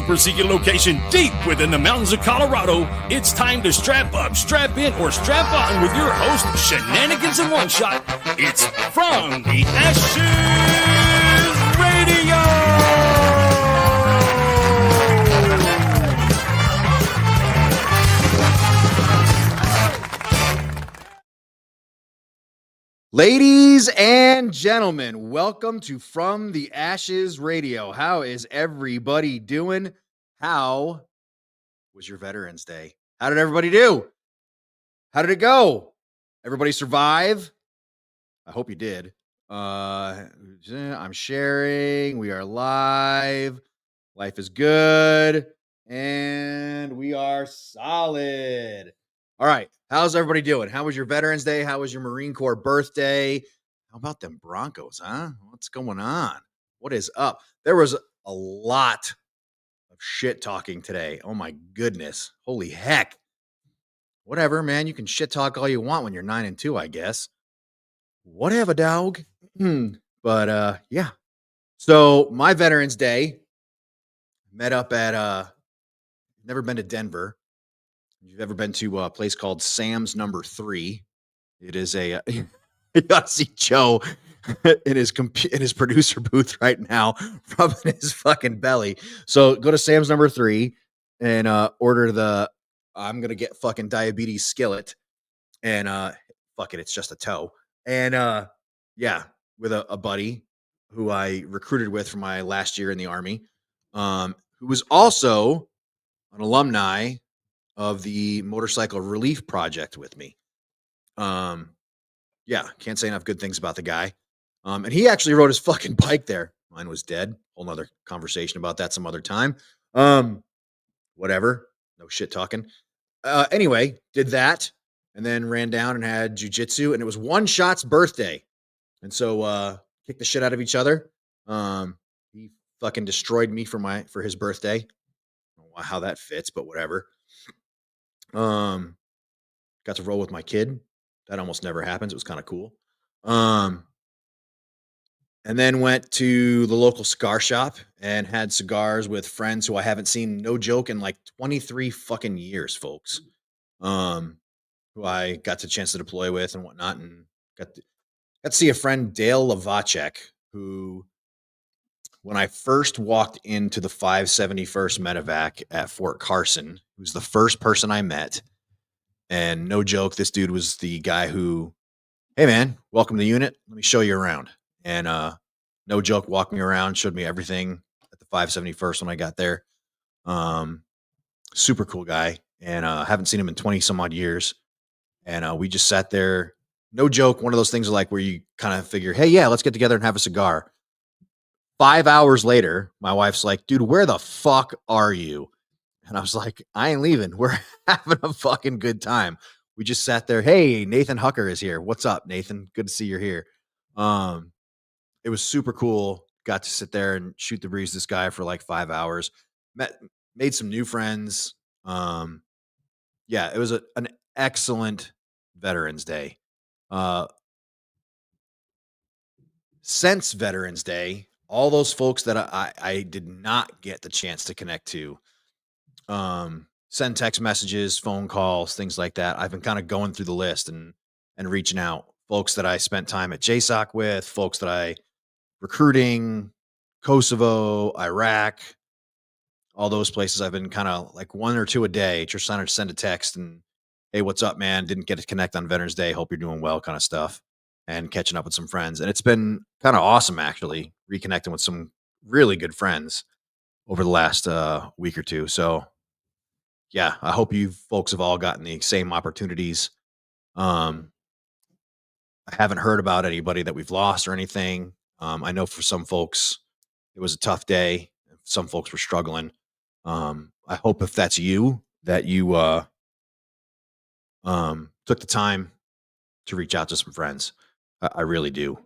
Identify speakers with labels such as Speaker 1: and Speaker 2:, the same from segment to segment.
Speaker 1: super-secret location deep within the mountains of Colorado, it's time to strap up, strap in, or strap on with your host, Shenanigans in One Shot. It's From the Ashes Radio!
Speaker 2: Ladies and gentlemen, welcome to From the Ashes Radio. How is everybody doing? How was your Veterans Day? How did everybody do? How did it go? Everybody survive? I hope you did. I'm sharing. We are live. Life is good. And we are solid. All right. How's everybody doing? How was your Veterans Day? How was your Marine Corps birthday? How about them Broncos, huh? What's going on? What is up? There was a lot of shit talking today. Oh my goodness. Holy heck. Whatever, man. You can shit talk all you want when you're 9-2, I guess. Whatever, dog. But yeah. So my Veterans Day, met up at never been to Denver. If you've ever been to a place called Sam's Number 3, it is a you gotta see Joe in his producer booth right now, rubbing his fucking belly. So go to Sam's Number 3 and order the I'm gonna get fucking diabetes skillet, and fuck it, it's just a toe. And yeah, with a buddy who I recruited with for my last year in the Army, who was also an alumni of the Motorcycle Relief Project with me. Yeah, can't say enough good things about the guy. And he actually rode his fucking bike there. Mine was dead. Whole nother conversation about that some other time. Whatever. No shit talking. Anyway, did that and then ran down and had jujitsu, and it was One Shot's birthday. And so kicked the shit out of each other. He fucking destroyed me for his birthday. I don't know how that fits, but whatever. Got to roll with my kid. That almost never happens. It was kind of cool. And then went to the local cigar shop and had cigars with friends who I haven't seen, no joke, in like 23 fucking years, folks. Who I got the chance to deploy with and whatnot, and got to see a friend, Dale Lavacek, who, when I first walked into the 571st Medevac at Fort Carson, he was the first person I met. And no joke, this dude was the guy who, hey man, welcome to the unit. Let me show you around. And no joke, walked me around, showed me everything at the 571st when I got there. Super cool guy. And haven't seen him in 20 some odd years. And we just sat there. No joke, one of those things like where you kind of figure, hey, yeah, let's get together and have a cigar. 5 hours later, my wife's like, dude, where the fuck are you? And I was like, I ain't leaving. We're having a fucking good time. We just sat there. Hey, Nathan Hucker is here. What's up, Nathan? Good to see you're here. It was super cool. Got to sit there and shoot the breeze with this guy for like 5 hours. Made some new friends. Yeah, it was an excellent Veterans Day. Since Veterans Day, all those folks that I did not get the chance to connect to, send text messages, phone calls, things like that. I've been kind of going through the list and reaching out. Folks that I spent time at JSOC with, folks that I recruiting, Kosovo, Iraq, all those places. I've been kind of like one or two a day, just trying to send a text and, hey, what's up, man? Didn't get to connect on Veterans Day. Hope you're doing well, kind of stuff, and catching up with some friends. And it's been kind of awesome, actually, reconnecting with some really good friends over the last week or two. So yeah, I hope you folks have all gotten the same opportunities. I haven't heard about anybody that we've lost or anything. I know for some folks, it was a tough day. Some folks were struggling. I hope if that's you, that you took the time to reach out to some friends. I really do.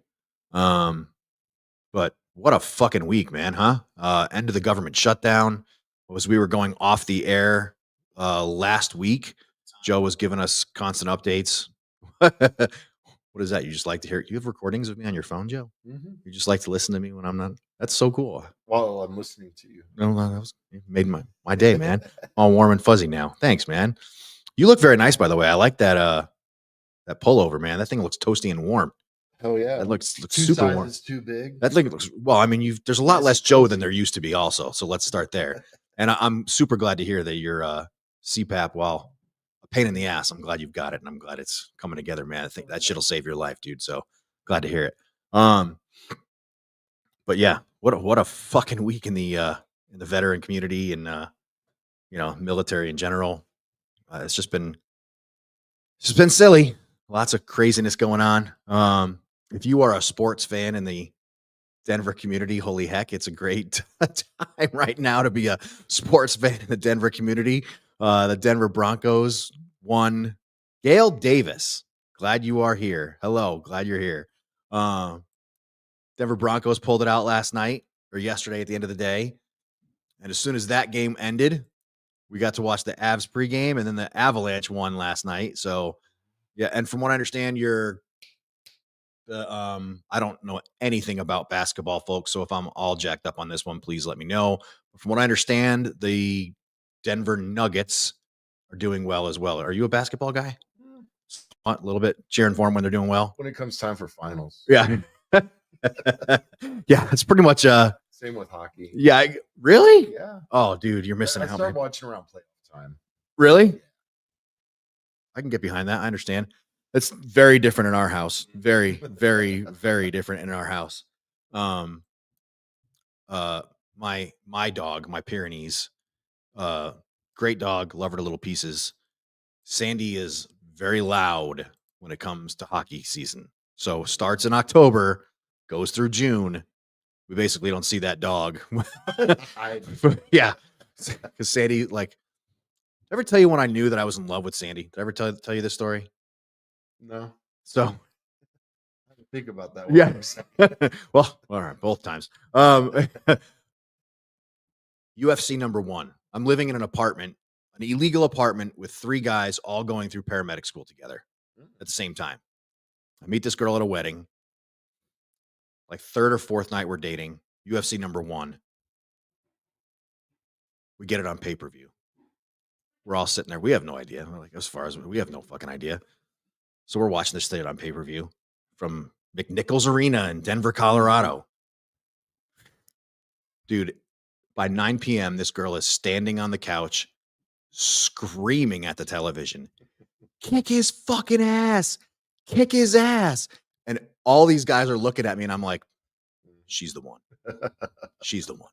Speaker 2: But what a fucking week, man, huh? End of the government shutdown. As we were going off the air last week, Joe was giving us constant updates. What is that? You just like to hear? You have recordings of me on your phone, Joe? Mm-hmm. You just like to listen to me when I'm not? That's so cool.
Speaker 3: While I'm listening to you.
Speaker 2: No, that was made my day, man. All warm and fuzzy now. Thanks, man. You look very nice, by the way. I like that pullover, man. That thing looks toasty and warm.
Speaker 3: Hell yeah.
Speaker 2: That looks
Speaker 3: Two
Speaker 2: super warm.
Speaker 3: sizes too big.
Speaker 2: That thing looks well. I mean, there's a lot less Joe than there used to be, also. So let's start there. And I'm super glad to hear that your CPAP, while a pain in the ass, I'm glad you've got it, and I'm glad it's coming together, man. I think that shit'll save your life, dude. So glad to hear it. But yeah, what a fucking week in the veteran community and military in general. It's just been silly. Lots of craziness going on. If you are a sports fan in the Denver community, holy heck, it's a great time right now to be a sports fan in the Denver community. The Denver Broncos won. Gail Davis, glad you are here. Hello, glad you're here. Denver Broncos pulled it out last night or yesterday at the end of the day. And as soon as that game ended, we got to watch the Avs pregame, and then the Avalanche won last night. So, yeah. And from what I understand, I don't know anything about basketball, folks. So if I'm all jacked up on this one, please let me know. From what I understand, the Denver Nuggets are doing well as well. Are you a basketball guy? A little bit cheering for them when they're doing well.
Speaker 3: When it comes time for finals.
Speaker 2: Yeah. Yeah, it's pretty much
Speaker 3: same with hockey.
Speaker 2: Yeah, really?
Speaker 3: Yeah.
Speaker 2: Oh, dude, you're missing out.
Speaker 3: I started watching around playoff time.
Speaker 2: Really? Yeah. I can get behind that. I understand. It's very different in our house. Very, very, very different in our house. My dog, my Pyrenees, great dog, love her to little pieces. Sandy is very loud when it comes to hockey season. So starts in October, goes through June. We basically don't see that dog. Yeah. Because Sandy, like, did I ever tell you when I knew that I was in love with Sandy? Did I ever tell you this story?
Speaker 3: No.
Speaker 2: So
Speaker 3: I have to think about that
Speaker 2: one. Yeah. Well, all right, both times. UFC #1. I'm living in an apartment, an illegal apartment with 3 guys all going through paramedic school together at the same time. I meet this girl at a wedding. Like 3rd or 4th night we're dating. UFC #1. We get it on pay-per-view. We're all sitting there. We have no idea. We're like, as far as we have no fucking idea. So we're watching this thing on pay-per-view from McNichols Arena in Denver, Colorado. Dude, by 9 p.m., this girl is standing on the couch, screaming at the television, kick his fucking ass, kick his ass. And all these guys are looking at me, and I'm like, she's the one. She's the one.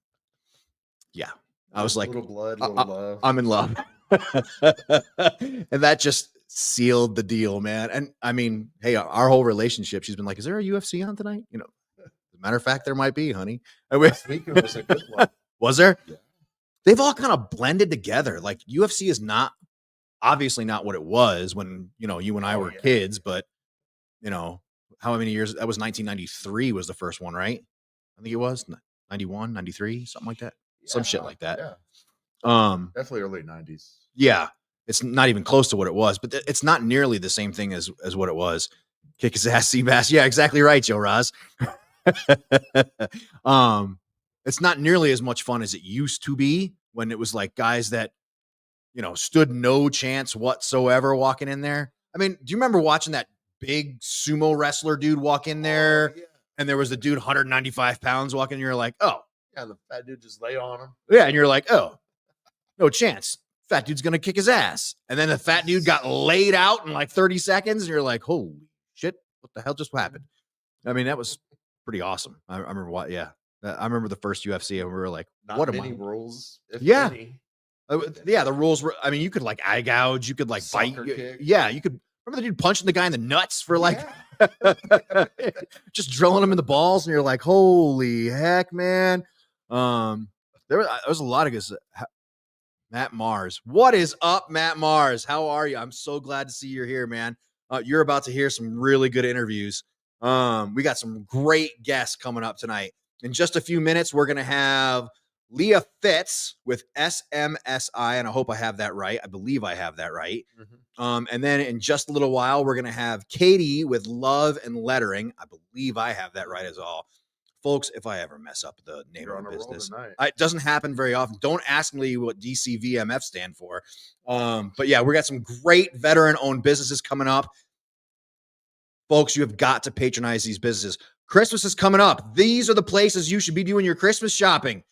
Speaker 2: Yeah. I was like,
Speaker 3: little blood, little love.
Speaker 2: I'm in love. And that just sealed the deal, man. And I mean, hey, our whole relationship, she's been like, is there a UFC on tonight? As a matter of fact, there might be, honey.
Speaker 3: Last week it was a good one.
Speaker 2: Was there?
Speaker 3: Yeah.
Speaker 2: They've all kind of blended together. Like UFC is obviously not what it was when, you and I were kids, but how many years? That was 1993 was the first one, right? I think it was 91, 93, something like that. Yeah, some shit like that.
Speaker 3: Yeah. Definitely early 90s.
Speaker 2: Yeah. It's not even close to what it was, but it's not nearly the same thing as what it was. Kick his ass, Seabass. Yeah, exactly right, Joe Roz. It's not nearly as much fun as it used to be when it was like guys that, stood no chance whatsoever walking in there. I mean, do you remember watching that big sumo wrestler dude walk in there? Yeah. And there was the dude 195 pounds walking, and you're like, oh.
Speaker 3: Yeah, the fat dude just lay on him.
Speaker 2: Yeah, and you're like, oh, no chance. Fat dude's going to kick his ass. And then the fat dude got laid out in like 30 seconds, and you're like, holy shit, what the hell just happened? I mean, that was pretty awesome. I remember I remember the first UFC, and we were like,
Speaker 3: not
Speaker 2: what
Speaker 3: many rules, if
Speaker 2: yeah.
Speaker 3: any.
Speaker 2: Yeah, the rules were, I mean, you could like eye gouge, you could like
Speaker 3: Soccer
Speaker 2: bite.
Speaker 3: Kick.
Speaker 2: Yeah, you could, remember the dude punching the guy in the nuts for like, just drilling him in the balls, and you're like, holy heck, man. There was a lot of guys. Matt Mars. What is up, Matt Mars? How are you? I'm so glad to see you're here, man. You're about to hear some really good interviews. We got some great guests coming up tonight. In just a few minutes, we're going to have Leah Fitts with SMSI, and I hope I have that right. I believe I have that right. Mm-hmm. And then in just a little while, we're going to have Katie with Love and Lettering. I believe I have that right as all. folks, if I ever mess up the name
Speaker 3: You're
Speaker 2: of
Speaker 3: on
Speaker 2: the
Speaker 3: a roll
Speaker 2: business,
Speaker 3: tonight.
Speaker 2: it doesn't happen very often. Don't ask me what DCVMF stand for. But yeah, we got some great veteran-owned businesses coming up. Folks, you have got to patronize these businesses. Christmas is coming up. These are the places you should be doing your Christmas shopping.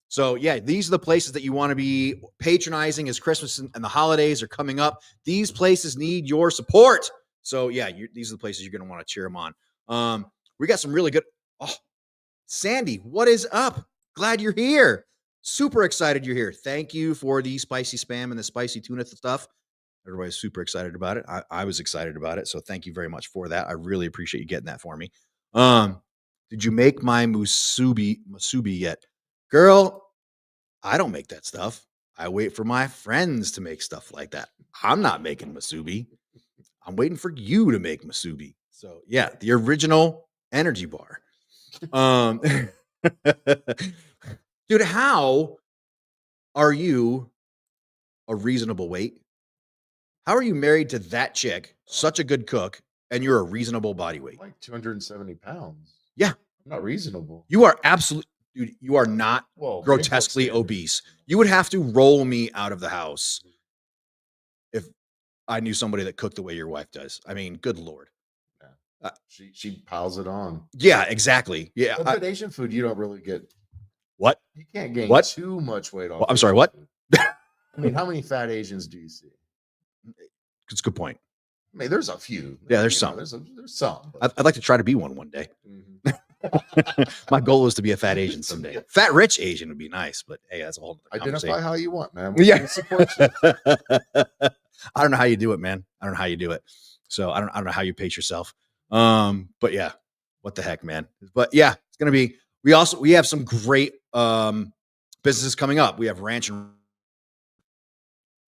Speaker 2: So yeah, these are the places that you want to be patronizing as Christmas and the holidays are coming up. These places need your support. So yeah, these are the places you're going to want to cheer them on. We got some really good. Oh, Sandy, what is up? Glad you're here. Super excited you're here. Thank you for the spicy spam and the spicy tuna stuff. Everybody's super excited about it. I was excited about it. So thank you very much for that. I really appreciate you getting that for me. Did you make my masubi yet? Girl, I don't make that stuff. I wait for my friends to make stuff like that. I'm not making masubi. I'm waiting for you to make masubi. So yeah, the original energy bar. Dude, how are you a reasonable weight? How are you married to that chick, such a good cook, and you're a reasonable body weight?
Speaker 3: Like 270 pounds.
Speaker 2: Yeah.
Speaker 3: I'm not reasonable.
Speaker 2: You are absolutely, dude, you are not grotesquely obese. You would have to roll me out of the house if I knew somebody that cooked the way your wife does. I mean, good Lord.
Speaker 3: Yeah. She piles it on.
Speaker 2: Yeah, exactly. Yeah.
Speaker 3: But Asian food, you don't really get.
Speaker 2: What?
Speaker 3: You can't gain too much weight off.
Speaker 2: Well, I'm sorry, what?
Speaker 3: I mean, how many fat Asians do you see?
Speaker 2: It's a good point.
Speaker 3: I mean, there's a few.
Speaker 2: Yeah, there's some.
Speaker 3: There's some.
Speaker 2: I'd like to try to be one day. Mm-hmm. My goal is to be a fat Asian someday. Fat rich Asian would be nice, but hey, that's a whole other
Speaker 3: Identify how you want, man.
Speaker 2: Yeah.
Speaker 3: Support you.
Speaker 2: I don't know how you do it, man. I don't know how you do it. So I don't know how you pace yourself. But yeah, what the heck, man. But yeah, it's gonna be. We have some great businesses coming up. We have Ranch and.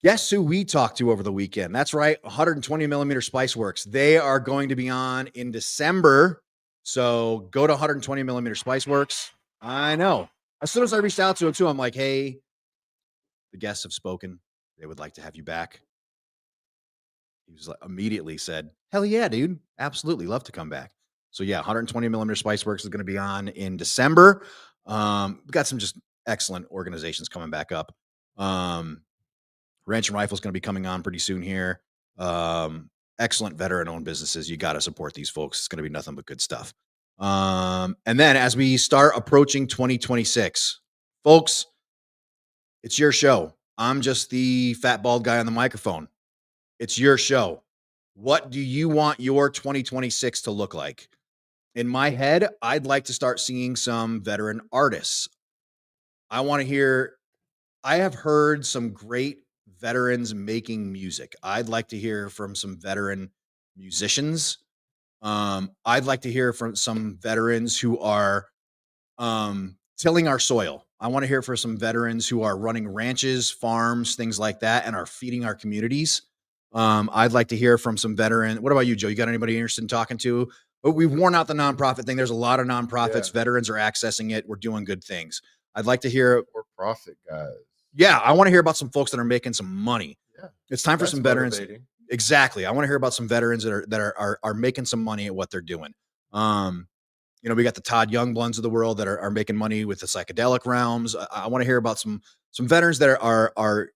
Speaker 2: Guess who we talked to over the weekend? That's right, 120 millimeter Spice Works. They are going to be on in December. So go to 120 millimeter Spice Works. I know. As soon as I reached out to him too, I'm like, hey, the guests have spoken. They would like to have you back. He was like, immediately said, hell yeah, dude. Absolutely. Love to come back. So yeah, 120 millimeter Spice Works is going to be on in December. We got some just excellent organizations coming back up. Ranch and Rifle is going to be coming on pretty soon here. Excellent veteran-owned businesses. You got to support these folks. It's going to be nothing but good stuff. And then as we start approaching 2026, folks, it's your show. I'm just the fat bald guy on the microphone. It's your show. What do you want your 2026 to look like? In my head, I'd like to start seeing some veteran artists. I have heard some great veterans making music. I'd like to hear from some veteran musicians. I'd like to hear from some veterans who are tilling our soil. I want to hear from some veterans who are running ranches, farms, things like that, and are feeding our communities. I'd like to hear from some veteran. What about you, Joe? You got anybody interested in talking to? We've worn out the nonprofit thing. There's a lot of nonprofits. Yeah. Veterans are accessing it. We're doing good things. I'd like to hear
Speaker 3: for-profit guys.
Speaker 2: Yeah, I want to hear about some folks that are making some money.
Speaker 3: Yeah.
Speaker 2: It's time for some veterans.
Speaker 3: Motivating.
Speaker 2: Exactly. I want to hear about some veterans that are making some money at what they're doing. We got the Todd Youngbloods of the world that are making money with the psychedelic realms. I want to hear about some veterans that are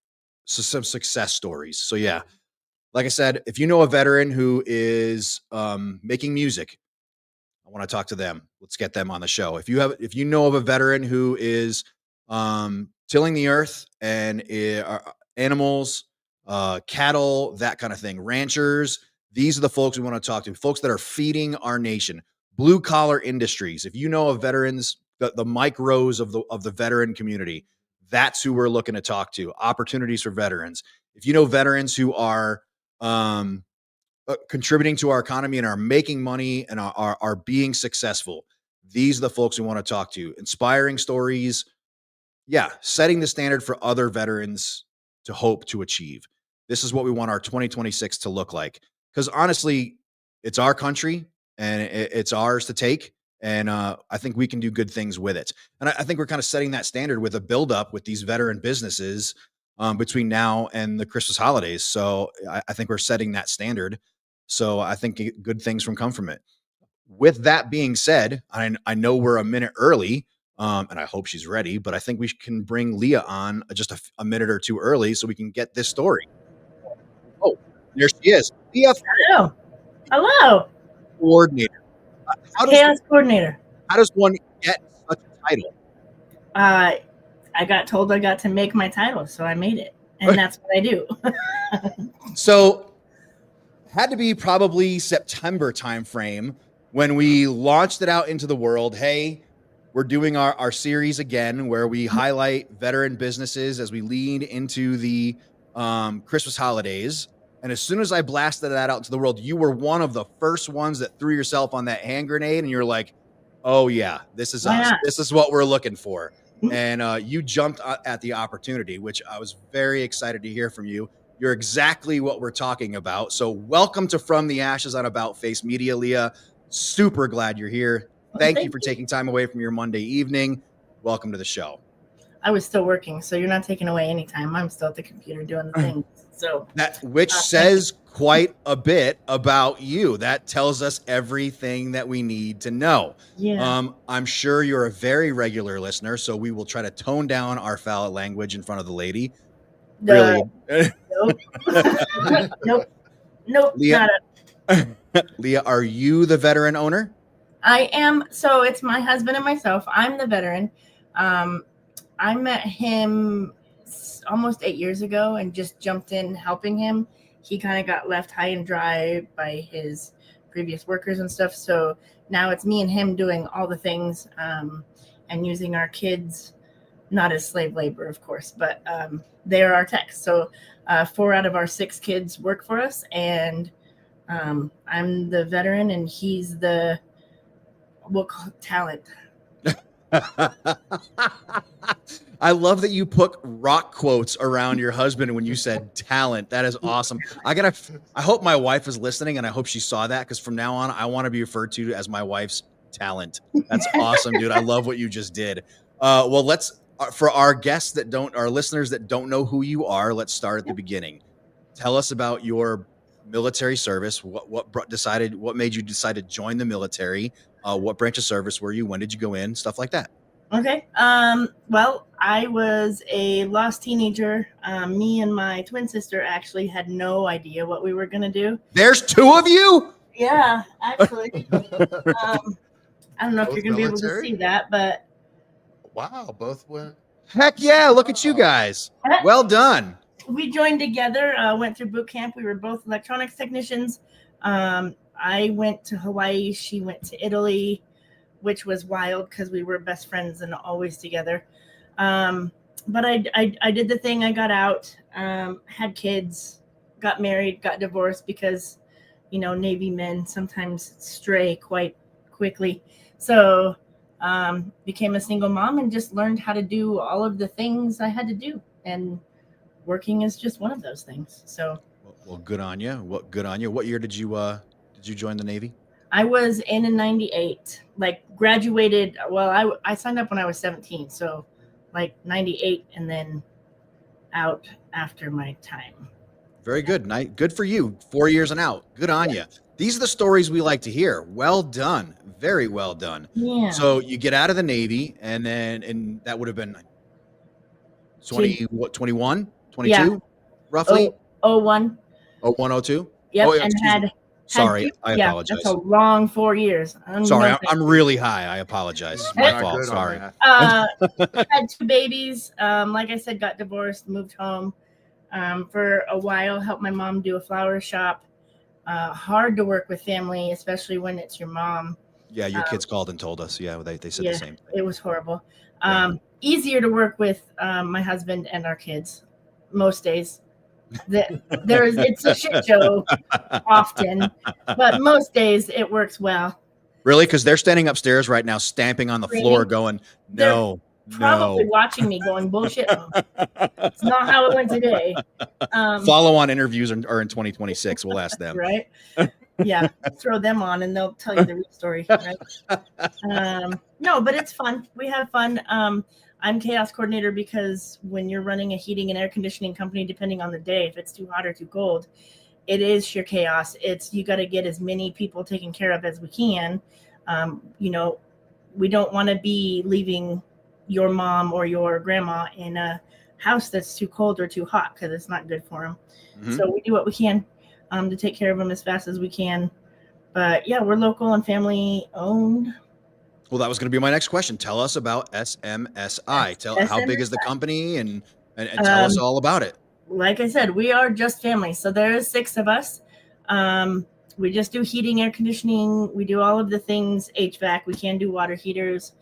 Speaker 2: some success stories. So yeah, like I said, if you know a veteran who is making music, I want to talk to them. Let's get them on the show. If you know of a veteran who is tilling the earth and animals, cattle, that kind of thing, ranchers, these are the folks we want to talk to. Folks that are feeding our nation. Blue collar industries. If you know of veterans, the micros of the veteran community, that's who we're looking to talk to. Opportunities for veterans. If you know veterans who are contributing to our economy and are making money and are being successful, these are the folks we want to talk to. Inspiring stories. Yeah, setting the standard for other veterans to hope to achieve. This is what we want our 2026 to look like. Because honestly, it's our country and it's ours to take. And I think we can do good things with it. And I think we're kind of setting that standard with a buildup with these veteran businesses between now and the Christmas holidays. So I think we're setting that standard. So I think good things come from it. with that being said, I know we're a minute early, and I hope she's ready, but I think we can bring Leah on just a minute or two early so we can get this story. Oh, there she is. Leah
Speaker 4: Hello. Hello.
Speaker 2: Coordinator. How does
Speaker 4: Chaos coordinator.
Speaker 2: one get such a title?
Speaker 4: I got told I got to make my title, so I made it. And that's what I do.
Speaker 2: So had to be probably September timeframe when we launched it out into the world. Hey, we're doing our series again where we highlight veteran businesses as we lead into the Christmas holidays. And as soon as I blasted that out into the world, you were one of the first ones that threw yourself on that hand grenade, and you're like, oh yeah, this is
Speaker 4: Why
Speaker 2: us.
Speaker 4: not?
Speaker 2: This is what we're looking for. And you jumped at the opportunity, which I was very excited to hear from you. You're exactly what we're talking about. So welcome to From the Ashes on About Face Media, Leah. Super glad you're here. Thank you for taking time away from your Monday evening. Welcome to the show.
Speaker 4: I was still working, so you're not taking away any time. I'm still at the computer doing the thing. So
Speaker 2: that which says quite a bit about you. That tells us everything that we need to know.
Speaker 4: Yeah.
Speaker 2: I'm sure you're a very regular listener, so we will try to tone down our foul language in front of the lady. Really?
Speaker 4: Nope.
Speaker 2: Leah,
Speaker 4: Not
Speaker 2: Leah, are you the veteran owner?
Speaker 4: I am. So it's my husband and myself. I'm the veteran. I met him almost 8 years ago and just jumped in helping him. He kind of got left high and dry by his previous workers and stuff. So now it's me and him doing all the things and using our kids, not as slave labor, of course, but they're our techs. So 4 out of our 6 kids work for us, and I'm the veteran and he's the, we'll call it talent.
Speaker 2: I love that you put rock quotes around your husband when you said talent. That is awesome. I hope my wife is listening, and I hope she saw that, because from now on, I want to be referred to as my wife's talent. That's awesome, dude. I love what you just did. Well, let's, for our guests our listeners that don't know who you are, let's start at the beginning. Tell us about your military service. What made you decide to join the military? What branch of service were you? When did you go in? Stuff like that.
Speaker 4: Okay. Well, I was a lost teenager. Me and my twin sister actually had no idea what we were going to do.
Speaker 2: There's 2 of you?
Speaker 4: Yeah, actually. I don't know if you're going to be able to see that, but.
Speaker 3: Wow, both went.
Speaker 2: Heck yeah, look at you guys. Well done.
Speaker 4: We joined together, went through boot camp. We were both electronics technicians. I went to Hawaii. She went to Italy, which was wild because we were best friends and always together. But I did the thing. I got out, had kids, got married, got divorced because, Navy men sometimes stray quite quickly. So became a single mom and just learned how to do all of the things I had to do. And working is just one of those things. So.
Speaker 2: Well, good on you. Good on you. What year did you join the Navy?
Speaker 4: I was in 98, graduated. Well, I signed up when I was 17. So 98 and then out after my time.
Speaker 2: Very good. Good for you. 4 years and out. Good on you. These are the stories we like to hear. Well done. Very well done.
Speaker 4: Yeah.
Speaker 2: So you get out of the Navy, and that would have been 21, 22, roughly?
Speaker 4: 01.
Speaker 2: 01, 02?
Speaker 4: Yep.
Speaker 2: Oh, yeah,
Speaker 4: and
Speaker 2: sorry, I apologize.
Speaker 4: That's a long 4 years.
Speaker 2: Sorry, I'm really high. I apologize. My fault. Sorry.
Speaker 4: Had 2 babies. Like I said, got divorced, moved home for a while, helped my mom do a flower shop. Hard to work with family, especially when it's your mom.
Speaker 2: Yeah, your kids called and told us. Yeah, they said the same thing.
Speaker 4: It was horrible. Easier to work with my husband and our kids most days. It's a shit show often, but most days it works well.
Speaker 2: Really? Because they're standing upstairs right now, stamping on the floor, going, no.
Speaker 4: Probably watching me going, bullshit. It's not how it went today.
Speaker 2: Follow-on interviews are in 2026. We'll ask them.
Speaker 4: Right? Yeah. Throw them on and they'll tell you the real story. Right? No, but it's fun. We have fun. I'm chaos coordinator because when you're running a heating and air conditioning company, depending on the day, if it's too hot or too cold, it is sheer chaos. You got to get as many people taken care of as we can. We don't want to be leaving your mom or your grandma in a house that's too cold or too hot, because it's not good for them.
Speaker 2: Mhm.
Speaker 4: So we do what we can to take care of them as fast as we can. But yeah, we're local and family owned.
Speaker 2: Well, that was going to be my next question. Tell us about SMSI. How big is the company, and tell us all about it.
Speaker 4: Like I said, we are just family. So there's 6 of us. We just do heating, air conditioning. We do all of the things HVAC. We can do water heaters.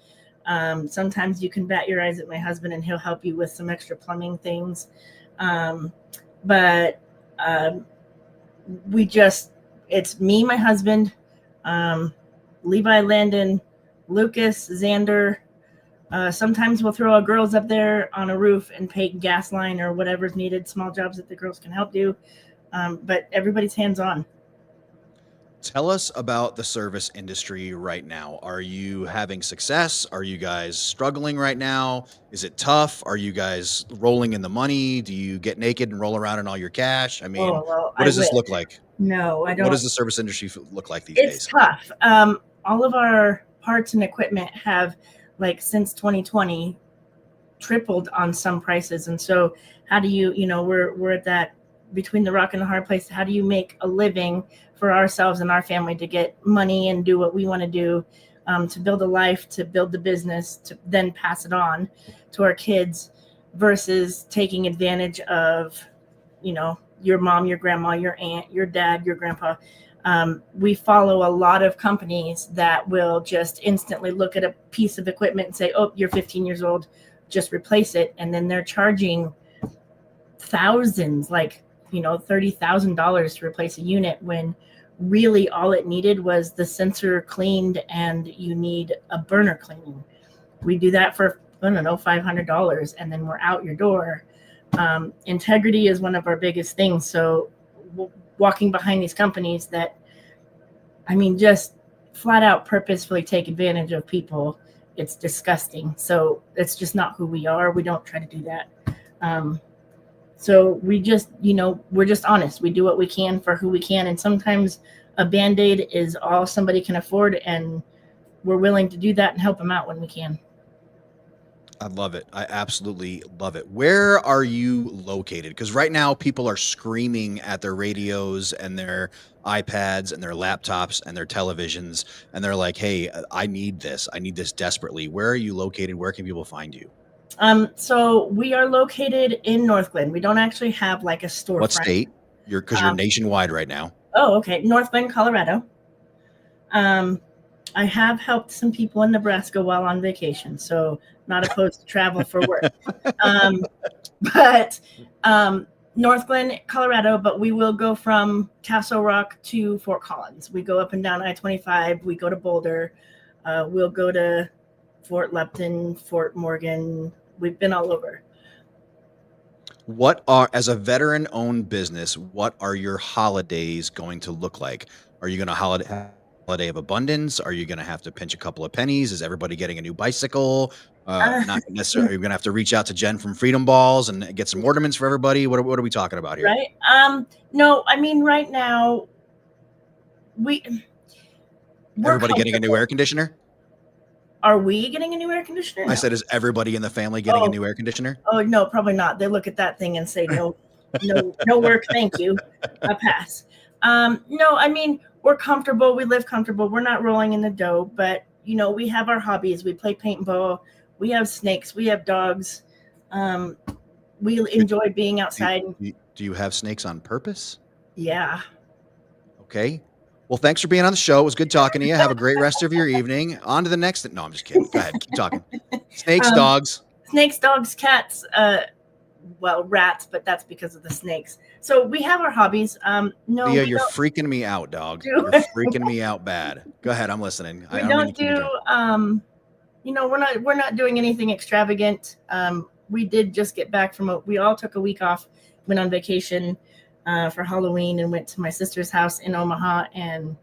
Speaker 4: Sometimes you can bat your eyes at my husband and he'll help you with some extra plumbing things. It's me, my husband, Levi, Landon, Lucas, Xander. Sometimes we'll throw our girls up there on a roof and paint gas line or whatever's needed, small jobs that the girls can help do. But everybody's hands-on.
Speaker 2: Tell us about the service industry right now. Are you having success? Are you guys struggling right now? Is it tough? Are you guys rolling in the money? Do you get naked and roll around in all your cash? I mean, what does this look like?
Speaker 4: No, I don't.
Speaker 2: What does the service industry look like these days?
Speaker 4: It's tough. All of our parts and equipment have, since 2020, tripled on some prices. And so how do you, we're at that between the rock and the hard place. How do you make a living for ourselves and our family to get money and do what we want to do, to build a life, to build the business, to then pass it on to our kids, versus taking advantage of, your mom, your grandma, your aunt, your dad, your grandpa. We follow a lot of companies that will just instantly look at a piece of equipment and say, oh, you're 15 years old, just replace it. And then they're charging thousands, $30,000 to replace a unit, when really all it needed was the sensor cleaned and you need a burner cleaning. We do that for, $500, and then we're out your door. Integrity is one of our biggest things. So walking behind these companies that, just flat out purposefully take advantage of people, it's disgusting. So it's just not who we are. We don't try to do that. So we just, we're just honest. We do what we can for who we can. And sometimes a Band-Aid is all somebody can afford, and we're willing to do that and help them out when we can.
Speaker 2: I love it. I absolutely love it. Where are you located? Because right now people are screaming at their radios and their iPads and their laptops and their televisions, and they're like, hey, I need this. I need this desperately. Where are you located? Where can people find you?
Speaker 4: So we are located in North Glen. We don't actually have a storefront.
Speaker 2: What state? Because you're nationwide right now.
Speaker 4: Oh, okay. North Glen, Colorado. I have helped some people in Nebraska while on vacation, so not opposed to travel for work. But North Glen, Colorado, but we will go from Castle Rock to Fort Collins. We go up and down I-25. We go to Boulder. We'll go to Fort Lupton, Fort Morgan. We've been all over.
Speaker 2: As a veteran-owned business, what are your holidays going to look like? Are you going to holiday of abundance? Are you going to have to pinch a couple of pennies? Is everybody getting a new bicycle? Not necessarily. Are you going to have to reach out to Jen from Freedom Balls and get some ornaments for everybody? What are we talking about here?
Speaker 4: Right. No, right now
Speaker 2: everybody getting a new air conditioner?
Speaker 4: Are we getting a new air conditioner? No.
Speaker 2: I said, is everybody in the family getting a new air conditioner?
Speaker 4: Oh, no, probably not. They look at that thing and say, no work. Thank you. I pass. No, we're comfortable. We live comfortable. We're not rolling in the dough, but we have our hobbies. We play paintball. We have snakes. We have dogs. We enjoy being outside.
Speaker 2: Do you have snakes on purpose?
Speaker 4: Yeah.
Speaker 2: Okay. Well, thanks for being on the show. It was good talking to you. Have a great rest of your evening. On to the next. No, I'm just kidding. Go ahead. Keep talking. Snakes, dogs.
Speaker 4: Snakes, dogs, cats. Rats, but that's because of the snakes. So we have our hobbies. No,
Speaker 2: Leah, you're freaking me out, dog. You're freaking me out bad. Go ahead. I'm listening.
Speaker 4: We're not doing anything extravagant. We did just get back we all took a week off, went on vacation for Halloween, and went to my sister's house in Omaha and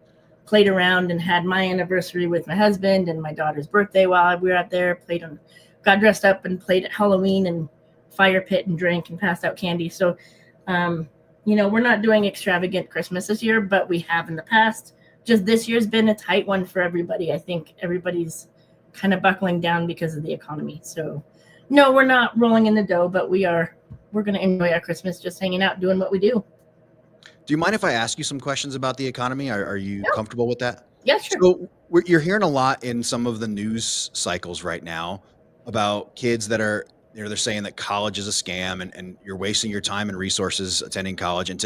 Speaker 4: played around and had my anniversary with my husband and my daughter's birthday while we were out there. Got dressed up and played at Halloween and fire pit and drank and passed out candy. So we're not doing extravagant Christmas this year, but we have in the past. Just this year's been a tight one for everybody. I think everybody's kind of buckling down because of the economy. So no, we're not rolling in the dough, but we're going to enjoy our Christmas just hanging out, doing what we do.
Speaker 2: Do you mind if I ask you some questions about the economy? Are you comfortable with that?
Speaker 4: Yeah, sure.
Speaker 2: So you're hearing a lot in some of the news cycles right now about kids that are, they're saying that college is a scam and you're wasting your time and resources attending college, and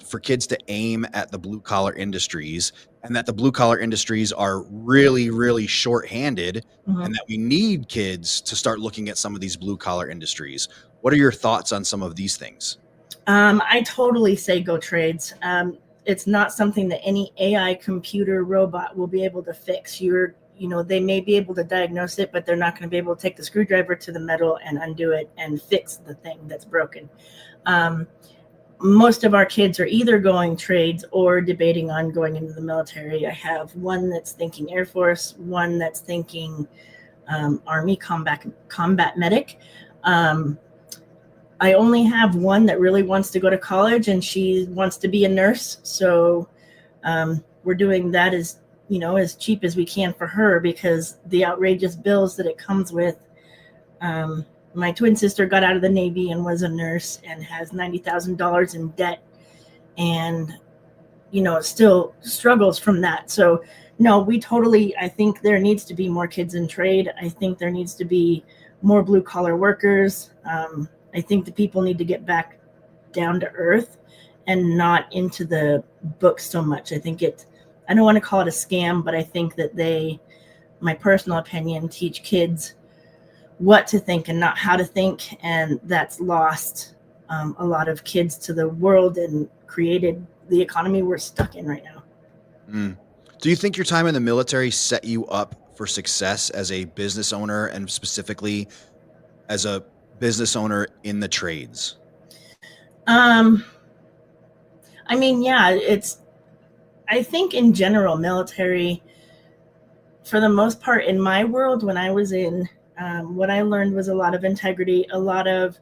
Speaker 2: for kids to aim at the blue collar industries, and that the blue collar industries are really, really shorthanded, and that we need kids to start looking at some of these blue collar industries. What are your thoughts on some of these things?
Speaker 4: I totally say go trades. It's not something that any AI computer robot will be able to fix. They may be able to diagnose it, but they're not going to be able to take the screwdriver to the metal and undo it and fix the thing that's broken. Most of our kids are either going trades or debating on going into the military. I have one that's thinking Air Force, one that's thinking Army combat medic. I only have one that really wants to go to college, and she wants to be a nurse. So we're doing that as cheap as we can for her, because the outrageous bills that it comes with. My twin sister got out of the Navy and was a nurse and has $90,000 in debt, and still struggles from that. So no, I think there needs to be more kids in trade. I think there needs to be more blue collar workers. I think the people need to get back down to earth and not into the books so much. I don't want to call it a scam, but I think that my personal opinion, teach kids what to think and not how to think. And that's lost a lot of kids to the world and created the economy we're stuck in right now.
Speaker 2: Do you think your time in the military set you up for success as a business owner, and specifically as a business owner in the trades?
Speaker 4: I think in general, military, for the most part, in my world, when I was in, what I learned was a lot of integrity, a lot of,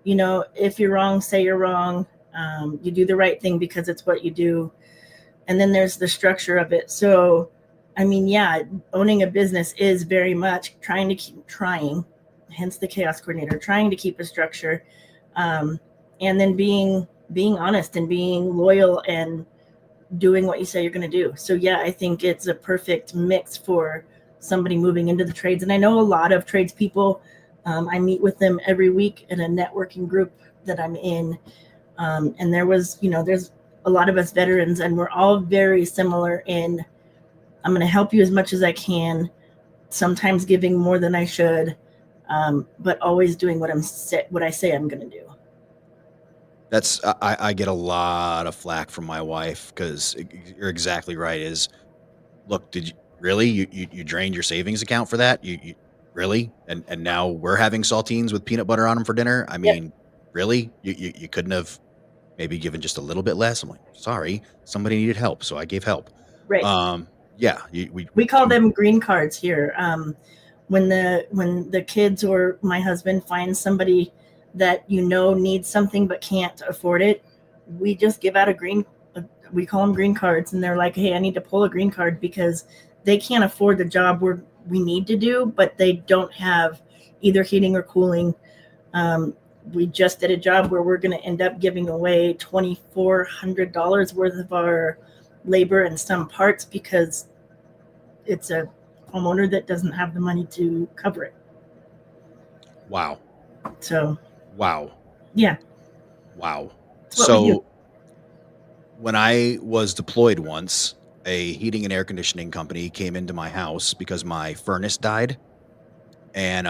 Speaker 4: if you're wrong, say you're wrong. You do the right thing because it's what you do. And then there's the structure of it. So, owning a business is very much trying, hence the chaos coordinator, trying to keep a structure, and then being honest and being loyal and doing what you say you're going to do. So yeah, I think it's a perfect mix for somebody moving into the trades. And I know a lot of tradespeople. I meet with them every week in a networking group that I'm in. And there's a lot of us veterans, and we're all very similar in, I'm going to help you as much as I can, sometimes giving more than I should, but always doing what I say I'm going to do.
Speaker 2: I get a lot of flack from my wife, because you're exactly right. Look, did you really, you drained your savings account for that? You really? And now we're having saltines with peanut butter on them for dinner. Really? You couldn't have maybe given just a little bit less? I'm like, sorry, somebody needed help, so I gave help.
Speaker 4: Right.
Speaker 2: We
Speaker 4: call them green cards here. When the kids or my husband finds somebody that needs something but can't afford it, we just give out we call them green cards, and they're like, hey, I need to pull a green card because they can't afford the job we need to do, but they don't have either heating or cooling. We just did a job where we're going to end up giving away $2,400 worth of our labor and some parts because it's a homeowner that doesn't have the money to cover it.
Speaker 2: Wow.
Speaker 4: So.
Speaker 2: Wow.
Speaker 4: Yeah.
Speaker 2: Wow. So when I was deployed once, a heating and air conditioning company came into my house because my furnace died, and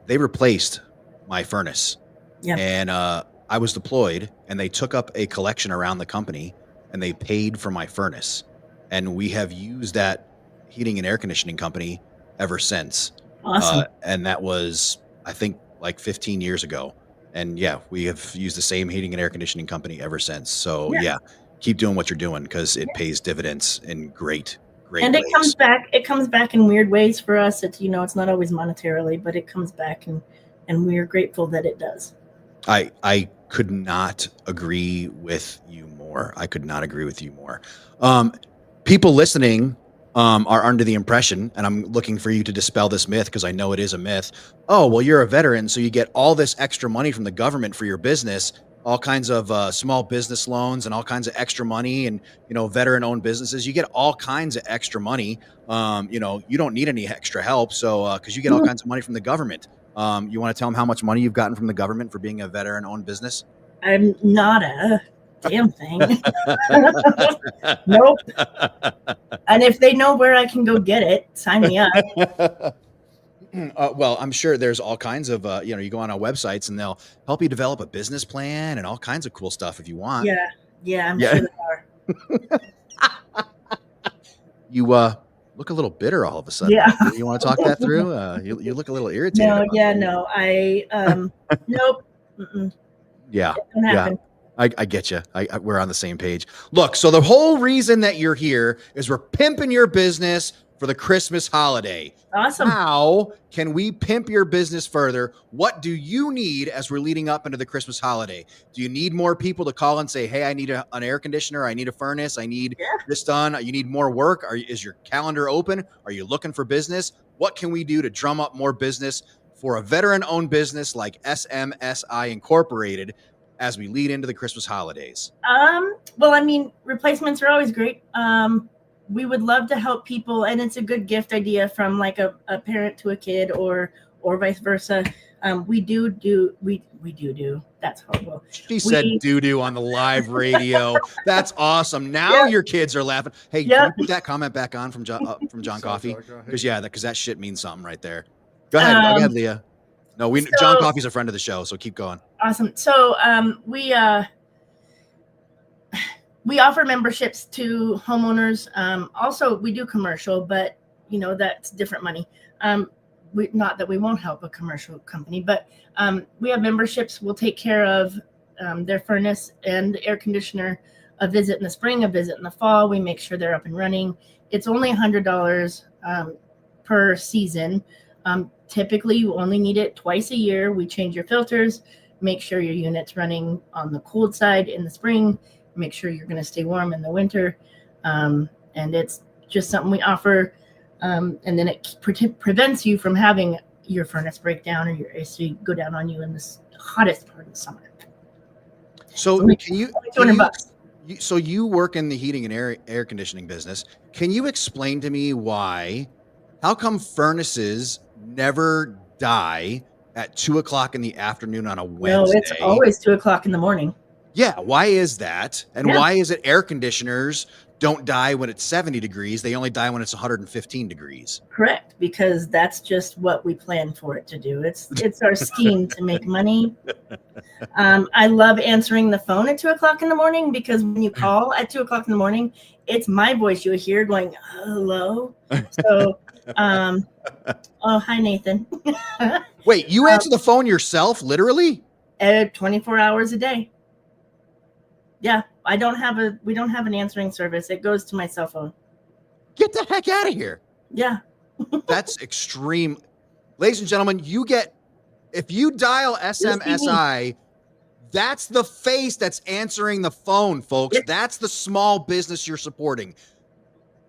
Speaker 2: they replaced my furnace.
Speaker 4: Yeah.
Speaker 2: And I was deployed, and they took up a collection around the company, and they paid for my furnace. And we have used that heating and air conditioning company ever since.
Speaker 4: Awesome.
Speaker 2: And that was, I think, like 15 years ago. And yeah, we have used the same heating and air conditioning company ever since. So yeah, keep doing what you're doing, because it pays dividends in great and ways.
Speaker 4: It comes back in weird ways for us. It's, it's not always monetarily, but it comes back, and we're grateful that it does.
Speaker 2: I could not agree with you more. I could not agree with you more. People listening are under the impression, and I'm looking for you to dispel this myth because I know it is a myth. Oh, well, you're a veteran, so you get all this extra money from the government for your business, all kinds of small business loans and all kinds of extra money, and veteran-owned businesses. You get all kinds of extra money. You don't need any extra help, so because you get all kinds of money from the government. You want to tell them how much money you've gotten from the government for being a veteran-owned business?
Speaker 4: I'm not a damn thing. Nope. And if they know where I can go get it, sign me up.
Speaker 2: Well, I'm sure there's all kinds of, you go on our websites and they'll help you develop a business plan and all kinds of cool stuff if you want.
Speaker 4: Yeah, I'm sure they are.
Speaker 2: You look a little bitter all of a sudden.
Speaker 4: Yeah.
Speaker 2: You want to talk that through? You look a little irritated.
Speaker 4: No. Nope. Mm-mm.
Speaker 2: Yeah.
Speaker 4: It don't happen.
Speaker 2: I get you. We're on the same page. Look, so the whole reason that you're here is we're pimping your business for the Christmas holiday.
Speaker 4: Awesome.
Speaker 2: How can we pimp your business further? What do you need as we're leading up into the Christmas holiday? Do you need more people to call and say, hey, I need an air conditioner. I need a furnace. I need this done. You need more work. Is your calendar open? Are you looking for business? What can we do to drum up more business for a veteran-owned business like SMSI Incorporated as we lead into the Christmas holidays?
Speaker 4: Well, I mean, replacements are always great. We would love to help people, and it's a good gift idea from like a parent to a kid or vice versa. We do. That's horrible.
Speaker 2: She said doo-doo on the live radio. That's awesome. Now your kids are laughing. Hey, can you put that comment back on from John Coffey? Because that shit means something right there. Go ahead, Leah. No, John Coffey's a friend of the show, so keep going.
Speaker 4: Awesome. So we offer memberships to homeowners. Also, we do commercial, but that's different money. Not that we won't help a commercial company, but we have memberships. We'll take care of their furnace and air conditioner, a visit in the spring, a visit in the fall. We make sure they're up and running. It's only $100 per season. Typically, you only need it twice a year. We change your filters, make sure your unit's running on the cold side in the spring, make sure you're going to stay warm in the winter. And it's just something we offer. And then it prevents you from having your furnace break down or your AC go down on you in this hottest part of the summer.
Speaker 2: So
Speaker 4: $200.
Speaker 2: So you work in the heating and air conditioning business. Can you explain to me how come furnaces never die at 2:00 in the afternoon on a Wednesday?
Speaker 4: No, it's always 2:00 in the morning.
Speaker 2: Yeah. Why is that? And why is it air conditioners don't die when it's 70 degrees? They only die when it's 115 degrees.
Speaker 4: Correct. Because that's just what we plan for it to do. It's our scheme to make money. I love answering the phone at 2:00 in the morning because when you call at 2:00 in the morning, it's my voice you hear going, hello. So, oh, hi, Nathan.
Speaker 2: Wait, you answer the phone yourself, literally?
Speaker 4: 24 hours a day. Yeah, we don't have an answering service. It goes to my cell phone.
Speaker 2: Get the heck out of here.
Speaker 4: Yeah.
Speaker 2: That's extreme. Ladies and gentlemen, if you dial SMSI, that's the face that's answering the phone, folks. That's the small business you're supporting.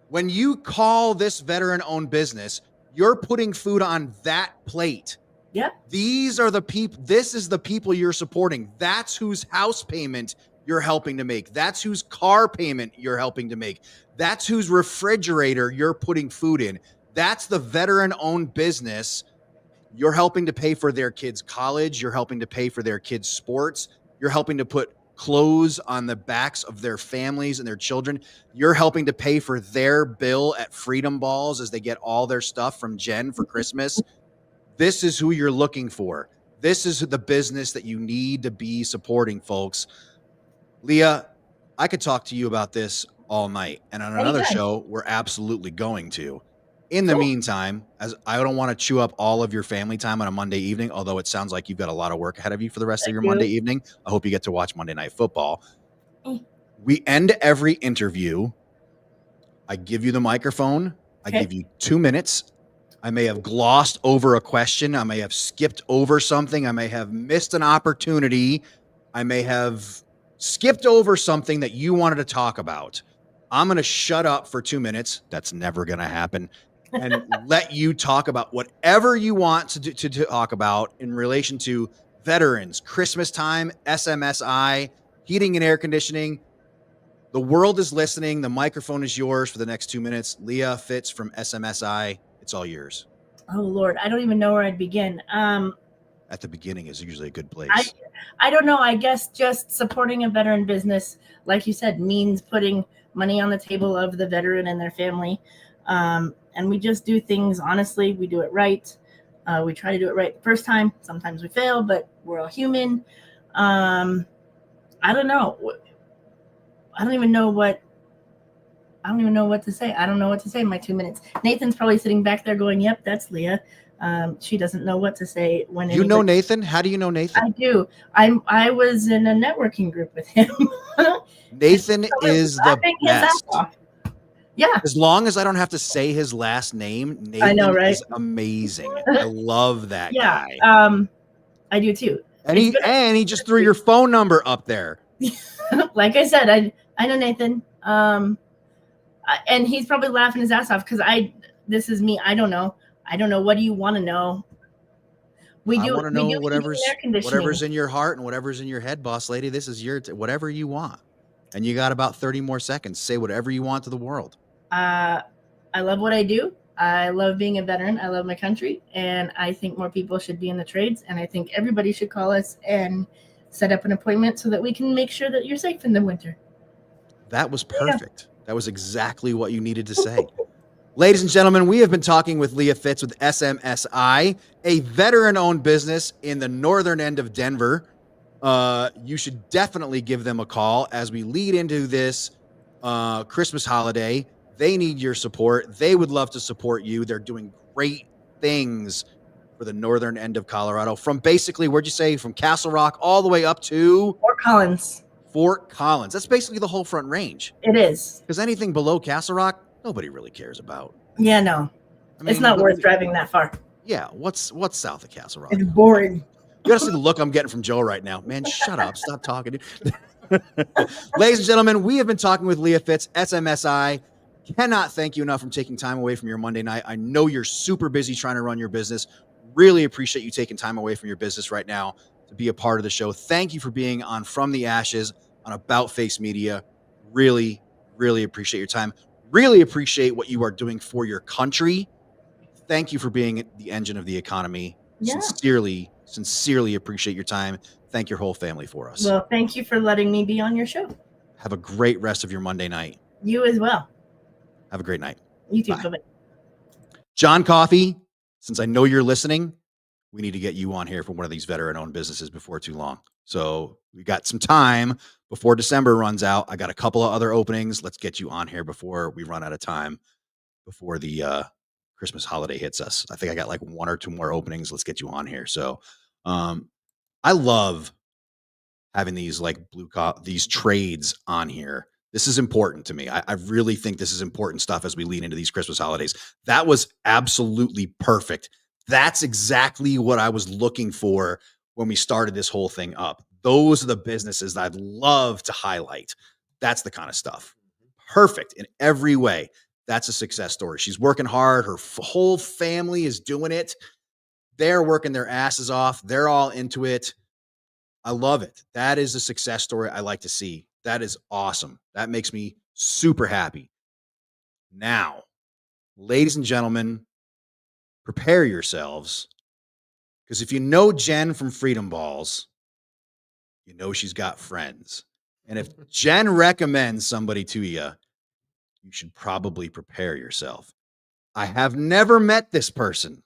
Speaker 2: When you call this veteran-owned business, you're putting food on that plate.
Speaker 4: Yeah.
Speaker 2: These are the people. This is the people you're supporting. That's whose house payment you're helping to make. That's whose car payment you're helping to make. That's whose refrigerator you're putting food in. That's the veteran-owned business. You're helping to pay for their kids' college. You're helping to pay for their kids' sports. You're helping to put clothes on the backs of their families and their children. You're helping to pay for their bill at Freedom Balls as they get all their stuff from Jen for Christmas. This is who you're looking for. This is the business that you need to be supporting, folks. Leah, I could talk to you about this all night. And on another show, we're absolutely going to. In the meantime, as I don't want to chew up all of your family time on a Monday evening, although it sounds like you've got a lot of work ahead of you for the rest of your Monday evening. I hope you get to watch Monday Night Football. We end every interview. I give you the microphone. I give you 2 minutes. I may have glossed over a question. I may have skipped over something. I may have missed an opportunity. I may have skipped over something that you wanted to talk about. I'm going to shut up for 2 minutes. That's never going to happen. And let you talk about whatever you want to talk about in relation to veterans, Christmas time, SMSI, heating and air conditioning. The world is listening. The microphone is yours for the next 2 minutes. Leah Fitts from SMSI. It's all yours.
Speaker 4: Oh Lord, I don't even know where I'd begin.
Speaker 2: At the beginning is usually a good place.
Speaker 4: I don't know. I guess just supporting a veteran business, like you said, means putting money on the table of the veteran and their family. And we just do things honestly. We do it right. We try to do it right the first time. Sometimes we fail, but we're all human. I don't know. I don't even know what to say. I don't know what to say in my 2 minutes. Nathan's probably sitting back there going, "Yep, that's Leah." She doesn't know what to say when
Speaker 2: you know Nathan. How do you know Nathan?
Speaker 4: I do. I was in a networking group with him.
Speaker 2: Nathan is the best.
Speaker 4: Yeah.
Speaker 2: As long as I don't have to say his last name, Nathan
Speaker 4: I know, right?
Speaker 2: is amazing. I love that guy.
Speaker 4: I do too.
Speaker 2: And he just threw your phone number up there.
Speaker 4: Like I said, I know Nathan. And he's probably laughing his ass off because this is me. I don't know. What do you want to know? I want to know
Speaker 2: whatever's in your heart and whatever's in your head, boss lady. This is your whatever you want. And you got about 30 more seconds. Say whatever you want to the world.
Speaker 4: I love what I do. I love being a veteran. I love my country. And I think more people should be in the trades. And I think everybody should call us and set up an appointment so that we can make sure that you're safe in the winter.
Speaker 2: That was perfect. Yeah. That was exactly what you needed to say. Ladies and gentlemen, we have been talking with Leah Fitts with SMSI, a veteran-owned business in the northern end of Denver. You should definitely give them a call as we lead into this Christmas holiday. They need your support. They would love to support you. They're doing great things for the northern end of Colorado from basically, where'd you say, from Castle Rock all the way up to Fort Collins. That's basically the whole Front Range.
Speaker 4: It is.
Speaker 2: Because anything below Castle Rock, nobody really cares about.
Speaker 4: Yeah, no. I mean, it's not worth driving that far.
Speaker 2: Yeah. What's south of Castle Rock?
Speaker 4: It's boring.
Speaker 2: You gotta see the look I'm getting from Joe right now. Man, shut up. Stop talking. Ladies and gentlemen, we have been talking with Leah Fitts, SMSI. Cannot thank you enough for taking time away from your Monday night. I know you're super busy trying to run your business. Really appreciate you taking time away from your business right now to be a part of the show. Thank you for being on From the Ashes on About Face Media. Really, really appreciate your time. Really appreciate what you are doing for your country. Thank you for being the engine of the economy. Yeah. Sincerely appreciate your time. Thank your whole family for us.
Speaker 4: Well, thank you for letting me be on your show.
Speaker 2: Have a great rest of your Monday night.
Speaker 4: You as well.
Speaker 2: Have a great night.
Speaker 4: You too. Bye.
Speaker 2: John Coffey, since I know you're listening, we need to get you on here for one of these veteran-owned businesses before too long. So we got some time before December runs out. I got a couple of other openings. Let's get you on here before we run out of time, before the Christmas holiday hits us. I think I got like one or two more openings. Let's get you on here. So I love having these like these trades on here. This is important to me. I really think this is important stuff as we lead into these Christmas holidays. That was absolutely perfect. That's exactly what I was looking for when we started this whole thing up. Those are the businesses that I'd love to highlight. That's the kind of stuff. Perfect in every way. That's a success story. She's working hard. Her whole family is doing it. They're working their asses off. They're all into it. I love it. That is a success story I like to see. That is awesome. That makes me super happy. Now, ladies and gentlemen, prepare yourselves, because if you know Jen from Freedom Balls, you know she's got friends. And if Jen recommends somebody to you, you should probably prepare yourself. I have never met this person,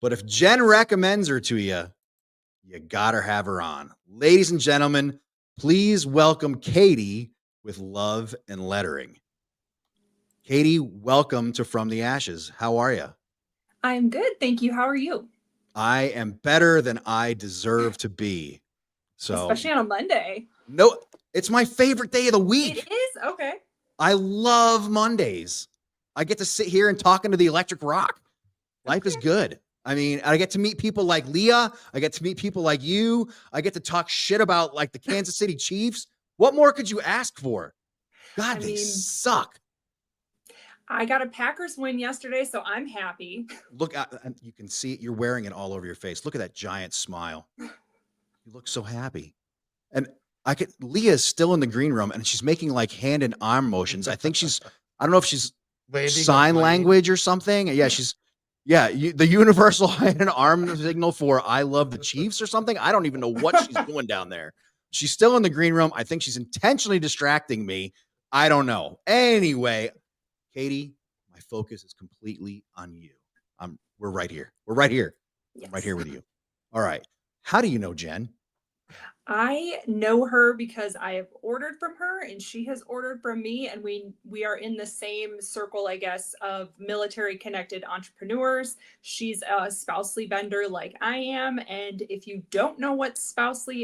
Speaker 2: but if Jen recommends her to you, you gotta have her on. Ladies and gentlemen, please welcome Katie with Love and Lettering. Katie, welcome to From the Ashes. How are you?
Speaker 5: I'm good, thank you. How are you?
Speaker 2: I am better than I deserve to be. So,
Speaker 5: especially on a Monday.
Speaker 2: No, it's my favorite day of the week.
Speaker 5: It is? Okay.
Speaker 2: I love Mondays. I get to sit here and talk into the electric rock. Life is good. I mean, I get to meet people like Leah. I get to meet people like you. I get to talk shit about like the Kansas City Chiefs. What more could you ask for? God, they suck.
Speaker 5: I got a Packers win yesterday, so I'm happy.
Speaker 2: Look, you can see it. You're wearing it all over your face. Look at that giant smile. You look so happy. And Leah's still in the green room and she's making like hand and arm motions. I don't know if she's sign language or something. Yeah, the universal hand and arm signal for I love the Chiefs or something. I don't even know what she's doing down there. She's still in the green room. I think she's intentionally distracting me. I don't know. Anyway, Katie, my focus is completely on you. We're right here. We're right here.
Speaker 5: Yes.
Speaker 2: I'm right here with you. All right. How do you know Jen?
Speaker 5: I know her because I have ordered from her and she has ordered from me, and we are in the same circle, I guess, of military connected entrepreneurs. She's a Spousely vendor like I am, and if you don't know what Spousely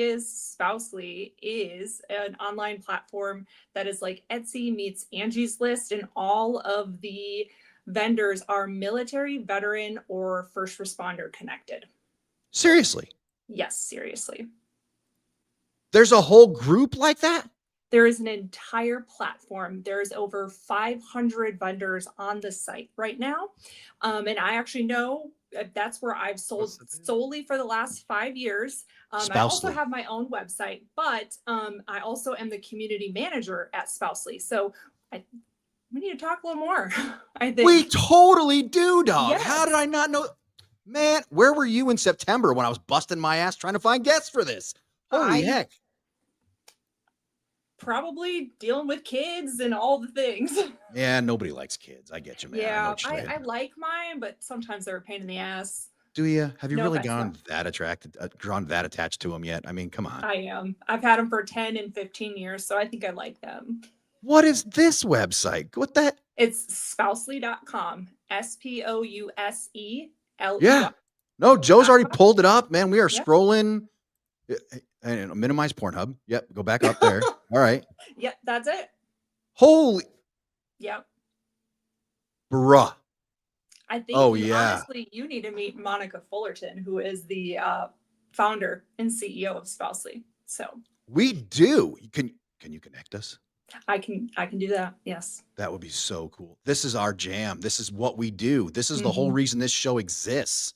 Speaker 5: is an online platform that is like Etsy meets Angie's List, and all of the vendors are military, veteran, or first responder connected.
Speaker 2: Seriously?
Speaker 5: Yes, seriously.
Speaker 2: There's a whole group like that?
Speaker 5: There is an entire platform. There's over 500 vendors on the site right now. And I actually know that's where I've sold solely for the last 5 years. I also have my own website, but I also am the community manager at Spousely. So we need to talk a little more, I think.
Speaker 2: We totally do, dog.
Speaker 5: Yes.
Speaker 2: How did I not know? Man, where were you in September when I was busting my ass trying to find guests for this? Holy heck.
Speaker 5: Probably dealing with kids and all the things.
Speaker 2: Yeah, nobody likes kids. I get you, man.
Speaker 5: Yeah, I like mine, but sometimes they're a pain in the ass.
Speaker 2: Do you? Have you really gone that attached to them yet? I mean, come on.
Speaker 5: I am. I've had them for 10 and 15 years, so I think I like them.
Speaker 2: What is this website? What that?
Speaker 5: It's spousely.com. SPOUSELE.
Speaker 2: Yeah. No, Joe's already pulled it up, man. We are scrolling. And minimize Pornhub. Yep. Go back up there. All right.
Speaker 5: Yep. That's it.
Speaker 2: Holy.
Speaker 5: Yep.
Speaker 2: Bruh.
Speaker 5: I think honestly, you need to meet Monica Fullerton, who is the founder and CEO of Spousely. So
Speaker 2: we do. Can you connect us?
Speaker 5: I can do that. Yes.
Speaker 2: That would be so cool. This is our jam. This is what we do. This is the whole reason this show exists.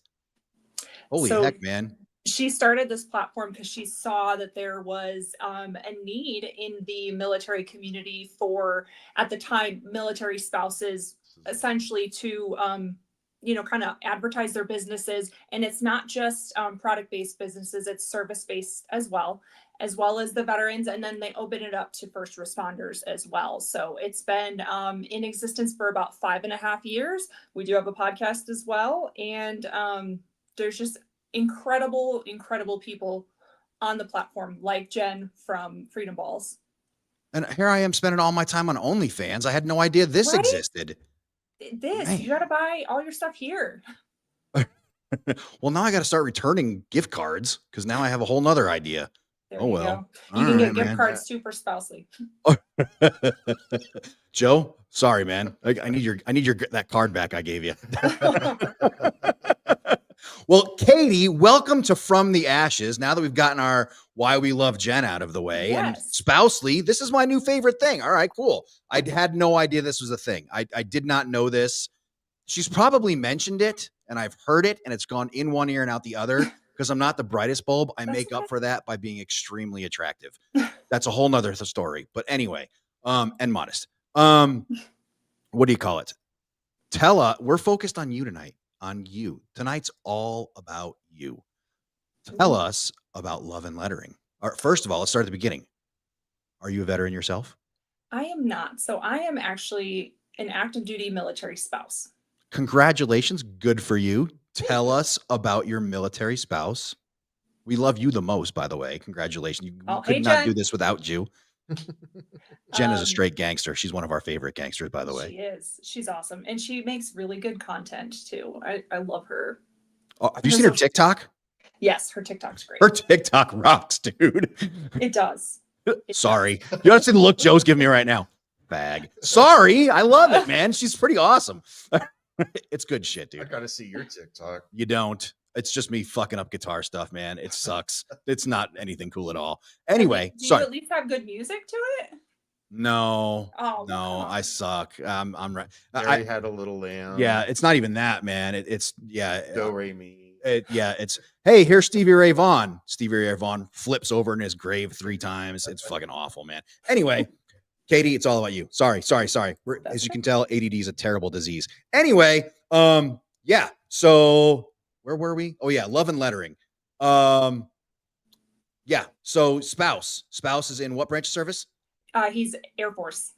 Speaker 2: Holy heck, man.
Speaker 5: She started this platform because she saw that there was a need in the military community for, at the time, military spouses essentially to, kind of advertise their businesses. And it's not just product-based businesses, it's service-based as well as the veterans. And then they open it up to first responders as well. So it's been in existence for about 5.5 years. We do have a podcast as well. And there's just incredible people on the platform like Jen from Freedom Balls. And
Speaker 2: here I am spending all my time on OnlyFans. I had no idea this existed.
Speaker 5: You got to buy all your stuff here.
Speaker 2: Well, now I got to start returning gift cards because now I have a whole nother idea.
Speaker 5: There you go. You can get gift cards too for Spousely.
Speaker 2: Joe, sorry, man. I need your that card back I gave you. Well, Katie, welcome to From the Ashes. Now that we've gotten our why we love Jen out of the way, and Spousely, this is my new favorite thing. All right, cool. I had no idea this was a thing. I did not know this. She's probably mentioned it, and I've heard it, and it's gone in one ear and out the other because I'm not the brightest bulb. I make up for that by being extremely attractive. That's a whole nother story. But anyway, and modest. What do you call it? We're focused on you tonight. On you. Tonight's all about you. Tell us about love and lettering. First of all, let's start at the beginning. Are you a veteran yourself?
Speaker 5: I am not. So I am actually an active duty military spouse.
Speaker 2: Congratulations. Good for you. Tell us about your military spouse. We love you the most, by the way. Congratulations. We could not do this without you. Jen is a straight gangster. She's one of our favorite gangsters, by the way.
Speaker 5: She is. She's awesome. And she makes really good content too. I love her.
Speaker 2: Oh, have you seen her TikTok?
Speaker 5: Yes, her TikTok's great.
Speaker 2: Her TikTok rocks, dude.
Speaker 5: It does.
Speaker 2: Sorry. You don't see the look Joe's giving me right now. Bag. Sorry. I love it, man. She's pretty awesome. It's good shit,
Speaker 3: I
Speaker 2: dude.
Speaker 3: gotta see your TikTok.
Speaker 2: You don't. It's just me fucking up guitar stuff, man. It sucks. It's not anything cool at all. Anyway,
Speaker 5: do you
Speaker 2: sorry.
Speaker 5: at least have good music to it?
Speaker 2: No,
Speaker 5: Oh,
Speaker 2: no,
Speaker 5: come
Speaker 2: I
Speaker 5: on.
Speaker 2: suck. I'm right.
Speaker 3: Mary had a little lamb.
Speaker 2: Yeah, it's not even that, man. It's
Speaker 3: Do re mi.
Speaker 2: it's hey, here's Stevie Ray Vaughan. Stevie Ray Vaughan flips over in his grave 3 times. It's fucking awful, man. Anyway, Katie, it's all about you. Sorry. As you can tell, ADD is a terrible disease. Anyway, yeah. So where were we? Oh yeah, love and lettering. Yeah. So spouse is in what branch of service?
Speaker 5: He's Air Force.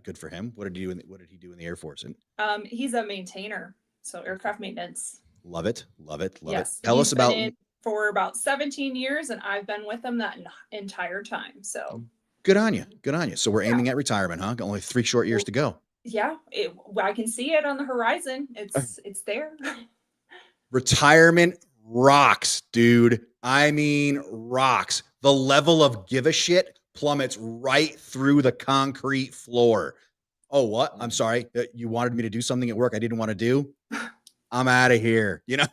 Speaker 2: Good for him. What did he do in the Air Force? And
Speaker 5: He's a maintainer, so aircraft maintenance.
Speaker 2: love it.
Speaker 5: Yes.
Speaker 2: Tell us about
Speaker 5: it for about 17 years, and I've been with him that entire time. So
Speaker 2: good on you. So we're aiming at retirement, huh? Only 3 short years to go.
Speaker 5: Yeah, I can see it on the horizon. It's there.
Speaker 2: Retirement rocks, dude. I mean, rocks. The level of give a shit plummets right through the concrete floor. Oh, what? I'm sorry. You wanted me to do something at work I didn't want to do. I'm out of here. You know,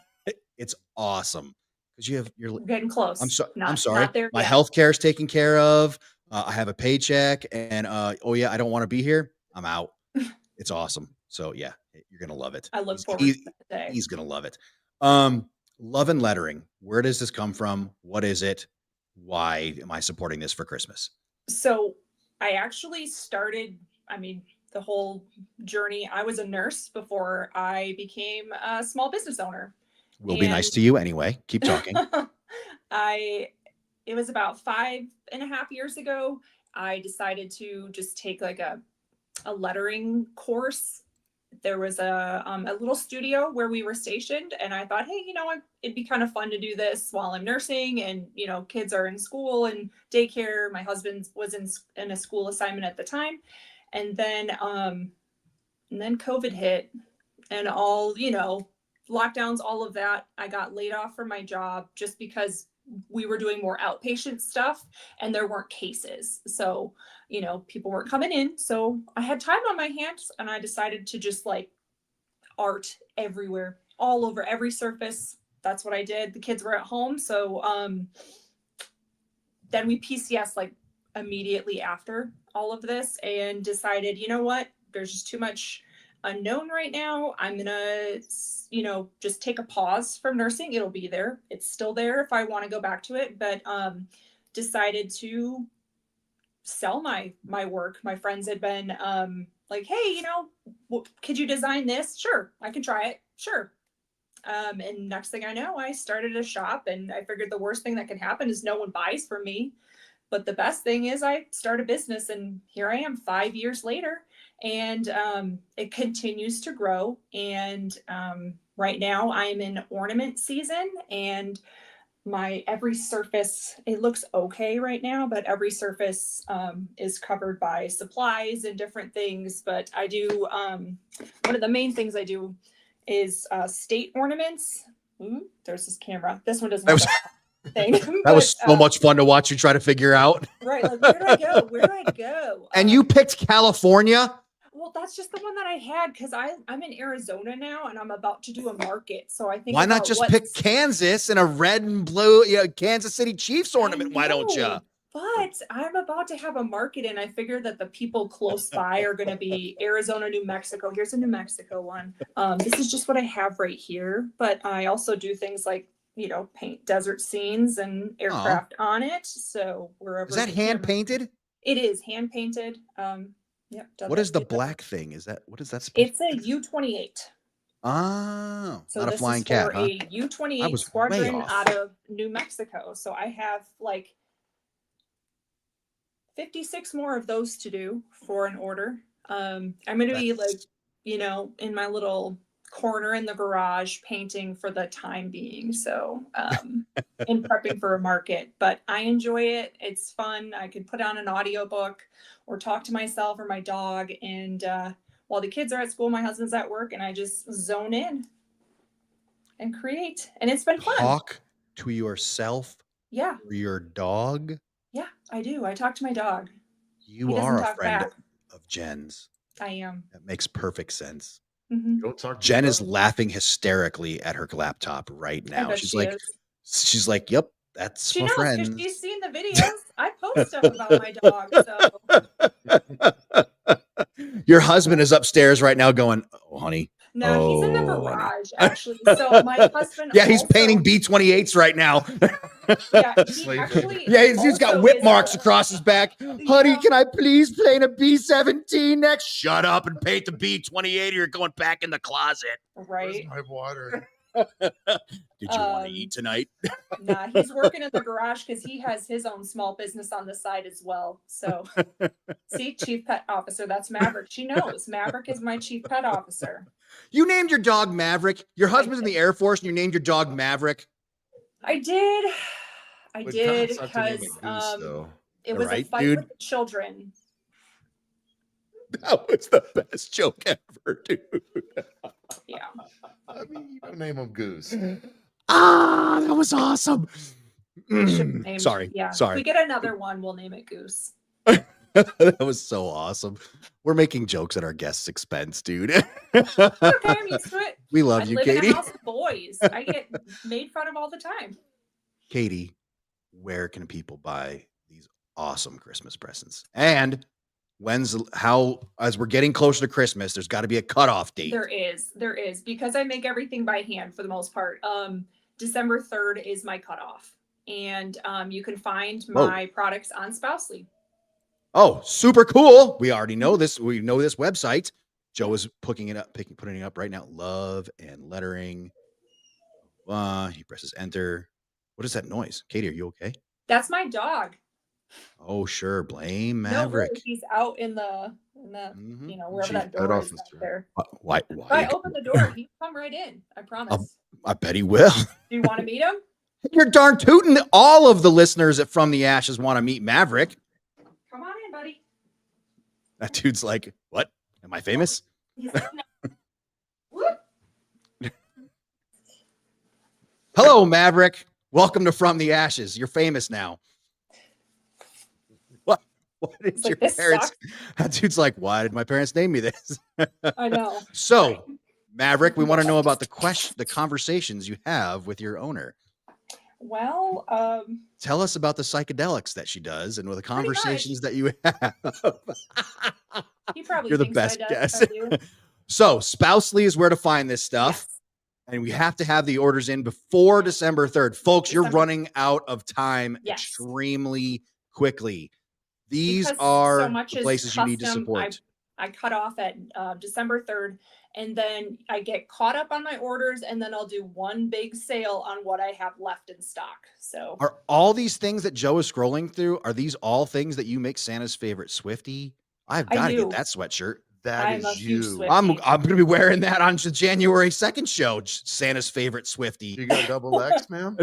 Speaker 2: it's awesome because you're
Speaker 5: getting close.
Speaker 2: I'm sorry.
Speaker 5: Not there
Speaker 2: My
Speaker 5: yet.
Speaker 2: healthcare is taken care of. I have a paycheck, and oh yeah, I don't want to be here. I'm out. It's awesome. So yeah, you're gonna love it.
Speaker 5: I look forward to that day.
Speaker 2: He's gonna love it. Love and lettering. Where does this come from? What is it? Why am I supporting this for Christmas?
Speaker 5: So I actually started, the whole journey. I was a nurse before I became a small business owner.
Speaker 2: We'll be nice to you anyway. Keep talking.
Speaker 5: It was about 5.5 years ago. I decided to just take like a lettering course. There was a little studio where we were stationed, and I thought, hey, it'd be kind of fun to do this while I'm nursing, and kids are in school and daycare. My husband was in a school assignment at the time, and then COVID hit, and all lockdowns, all of that. I got laid off from my job just because we were doing more outpatient stuff and there weren't cases. So, people weren't coming in. So I had time on my hands, and I decided to just art everywhere, all over every surface. That's what I did. The kids were at home. So then we PCS immediately after all of this and decided, you know what, there's just too much unknown right now. I'm gonna just take a pause from nursing. It'll be there. It's still there if I want to go back to it, but decided to sell my work. My friends had been hey, could you design this? Sure, I can try it. Sure. And next thing I know, I started a shop, and I figured the worst thing that can happen is no one buys from me. But the best thing is I start a business, and here I am 5 years later, and it continues to grow. And right now I'm in ornament season, and every surface, it looks okay right now, but every surface is covered by supplies and different things. But I do, one of the main things I do is state ornaments. Ooh, there's this camera. This one doesn't have thing.
Speaker 2: That was so much fun to watch you try to figure out.
Speaker 5: Right. Where do I go? Where do I go?
Speaker 2: And you picked California?
Speaker 5: Well, that's just the one that I had because I'm in Arizona now, and I'm about to do a market. So I think
Speaker 2: why not just pick Kansas and a red and blue Kansas City Chiefs ornament? Why don't you?
Speaker 5: But I'm about to have a market, and I figure that the people close by are going to be Arizona, New Mexico. Here's a New Mexico one. This is just what I have right here. But I also do things like, paint desert scenes and aircraft on it. So wherever.
Speaker 2: Is that hand painted?
Speaker 5: It is hand painted. Yep.
Speaker 2: What is the black thing? What is that?
Speaker 5: It's a U-28.
Speaker 2: Oh,
Speaker 5: so
Speaker 2: not a flying cat, huh?
Speaker 5: A U-28 squadron out of New Mexico. So I have 56 more of those to do for an order. I'm going to be in my little corner in the garage painting for the time being. So in prepping for a market, but I enjoy it. It's fun. I could put on an audiobook or talk to myself or my dog. And while the kids are at school, my husband's at work, and I just zone in and create. And it's been fun.
Speaker 2: Talk to yourself?
Speaker 5: Yeah.
Speaker 2: Or your dog?
Speaker 5: Yeah, I do. I talk to my dog.
Speaker 2: You are a friend of Jen's.
Speaker 5: I am.
Speaker 2: That makes perfect sense.
Speaker 5: Mhm.
Speaker 3: Don't talk to
Speaker 2: Jen
Speaker 3: me
Speaker 2: is
Speaker 3: about it.
Speaker 2: laughing hysterically at her laptop right
Speaker 5: I
Speaker 2: now.
Speaker 5: bet
Speaker 2: She's
Speaker 5: she
Speaker 2: like,
Speaker 5: is.
Speaker 2: yep, that's
Speaker 5: She
Speaker 2: my
Speaker 5: knows because
Speaker 2: friends.
Speaker 5: she's seen the videos. I post stuff about my dog. So
Speaker 2: Your husband is upstairs right now going, oh, honey.
Speaker 5: no, he's in the
Speaker 2: Oh, honey.
Speaker 5: garage actually. So my husband
Speaker 2: Yeah, he's
Speaker 5: also,
Speaker 2: painting B-28s right now.
Speaker 5: yeah, he
Speaker 3: Slave
Speaker 5: actually
Speaker 2: Yeah, he's got
Speaker 5: also
Speaker 2: whip
Speaker 5: is
Speaker 2: marks
Speaker 5: a-
Speaker 2: across his back. Honey,
Speaker 5: Yeah.
Speaker 2: can I please paint a B-17 next? Shut up and paint the B-28 or you're going back in the closet.
Speaker 3: Where's
Speaker 5: right.
Speaker 3: my water?
Speaker 2: Did you want to eat tonight?
Speaker 5: Nah, he's working in the garage because he has his own small business on the side as well. So see, chief pet officer, that's Maverick. She knows Maverick is my chief pet officer.
Speaker 2: You named your dog Maverick. Your husband's in
Speaker 5: did.
Speaker 2: the Air Force and you named your dog Maverick.
Speaker 5: I did. I
Speaker 3: But
Speaker 5: did
Speaker 3: God, suck to name
Speaker 5: because
Speaker 3: it Goose, though.
Speaker 5: it was
Speaker 2: Right,
Speaker 5: a fight
Speaker 2: dude?
Speaker 5: with the children.
Speaker 2: That was the best joke ever, dude.
Speaker 5: Yeah.
Speaker 3: I mean, you don't name him Goose.
Speaker 2: Ah, that was awesome.
Speaker 5: It should be named-
Speaker 2: Sorry.
Speaker 5: Yeah. If
Speaker 2: Sorry.
Speaker 5: we get another one, we'll name it Goose.
Speaker 2: That was so awesome. We're making jokes at our guests' expense, dude.
Speaker 5: Okay, I'm used to it.
Speaker 2: We love
Speaker 5: I
Speaker 2: you,
Speaker 5: live in
Speaker 2: Katie.
Speaker 5: a house of boys. I get made fun of all the time.
Speaker 2: Katie, where can people buy these awesome Christmas presents? And as we're getting closer to Christmas, there's got to be a cutoff date.
Speaker 5: There is because I make everything by hand for the most part. December 3rd is my cutoff, and you can find my products on Spousely.
Speaker 2: Oh, super cool. We already know this. We know this website. Joe is putting it up right now. Love and lettering. He presses enter. What is that noise? Katie, are you okay?
Speaker 5: That's my dog.
Speaker 2: Oh, sure. Blame
Speaker 5: No,
Speaker 2: Maverick.
Speaker 5: really, he's out in the
Speaker 2: Mhm.
Speaker 5: wherever
Speaker 3: Chief
Speaker 5: that
Speaker 3: pet
Speaker 5: door is
Speaker 3: officer.
Speaker 5: out there.
Speaker 2: Why?
Speaker 5: If I open the door, he'll come right in. I promise.
Speaker 2: I bet he will.
Speaker 5: Do you want to meet him?
Speaker 2: You're darn tootin'. All of the listeners at From the Ashes want to meet Maverick.
Speaker 5: Come on in, buddy.
Speaker 2: That dude's like, what? Am I famous?
Speaker 5: He's like, no. Whoop.
Speaker 2: Hello, Maverick. Welcome to From the Ashes. You're famous now. What did
Speaker 5: It's like,
Speaker 2: your
Speaker 5: "This
Speaker 2: parents?
Speaker 5: sucks."
Speaker 2: That dude's like, why did my parents name me this?
Speaker 5: I know.
Speaker 2: So, Maverick, we want to know about the conversations you have with your owner.
Speaker 5: Well,
Speaker 2: Tell us about the psychedelics that she does and with the
Speaker 5: Pretty much.
Speaker 2: conversations that you have.
Speaker 5: he probably
Speaker 2: You're the
Speaker 5: thinks
Speaker 2: best
Speaker 5: I
Speaker 2: guest.
Speaker 5: do.
Speaker 2: So, Spousely is where to find this stuff.
Speaker 5: Yes.
Speaker 2: And we have to have the orders in before December 3rd. Folks, you're
Speaker 5: December-
Speaker 2: running out of time
Speaker 5: Yes.
Speaker 2: extremely quickly. These
Speaker 5: Because
Speaker 2: are
Speaker 5: so much
Speaker 2: the
Speaker 5: is
Speaker 2: places you need to
Speaker 5: custom.
Speaker 2: support.
Speaker 5: I cut off at December 3rd, and then I get caught up on my orders, and then I'll do one big sale on what I have left in stock. So
Speaker 2: Are all these things that Joe is scrolling through, are these all things that you make Santa's favorite Swiftie? I've
Speaker 5: I
Speaker 2: got to
Speaker 5: do.
Speaker 2: get that sweatshirt.
Speaker 3: That
Speaker 5: I'm a
Speaker 3: is
Speaker 5: huge
Speaker 3: you.
Speaker 5: Swiftie.
Speaker 2: I'm going to be wearing that on the January 2nd show, Santa's favorite Swiftie.
Speaker 3: You got double X, man?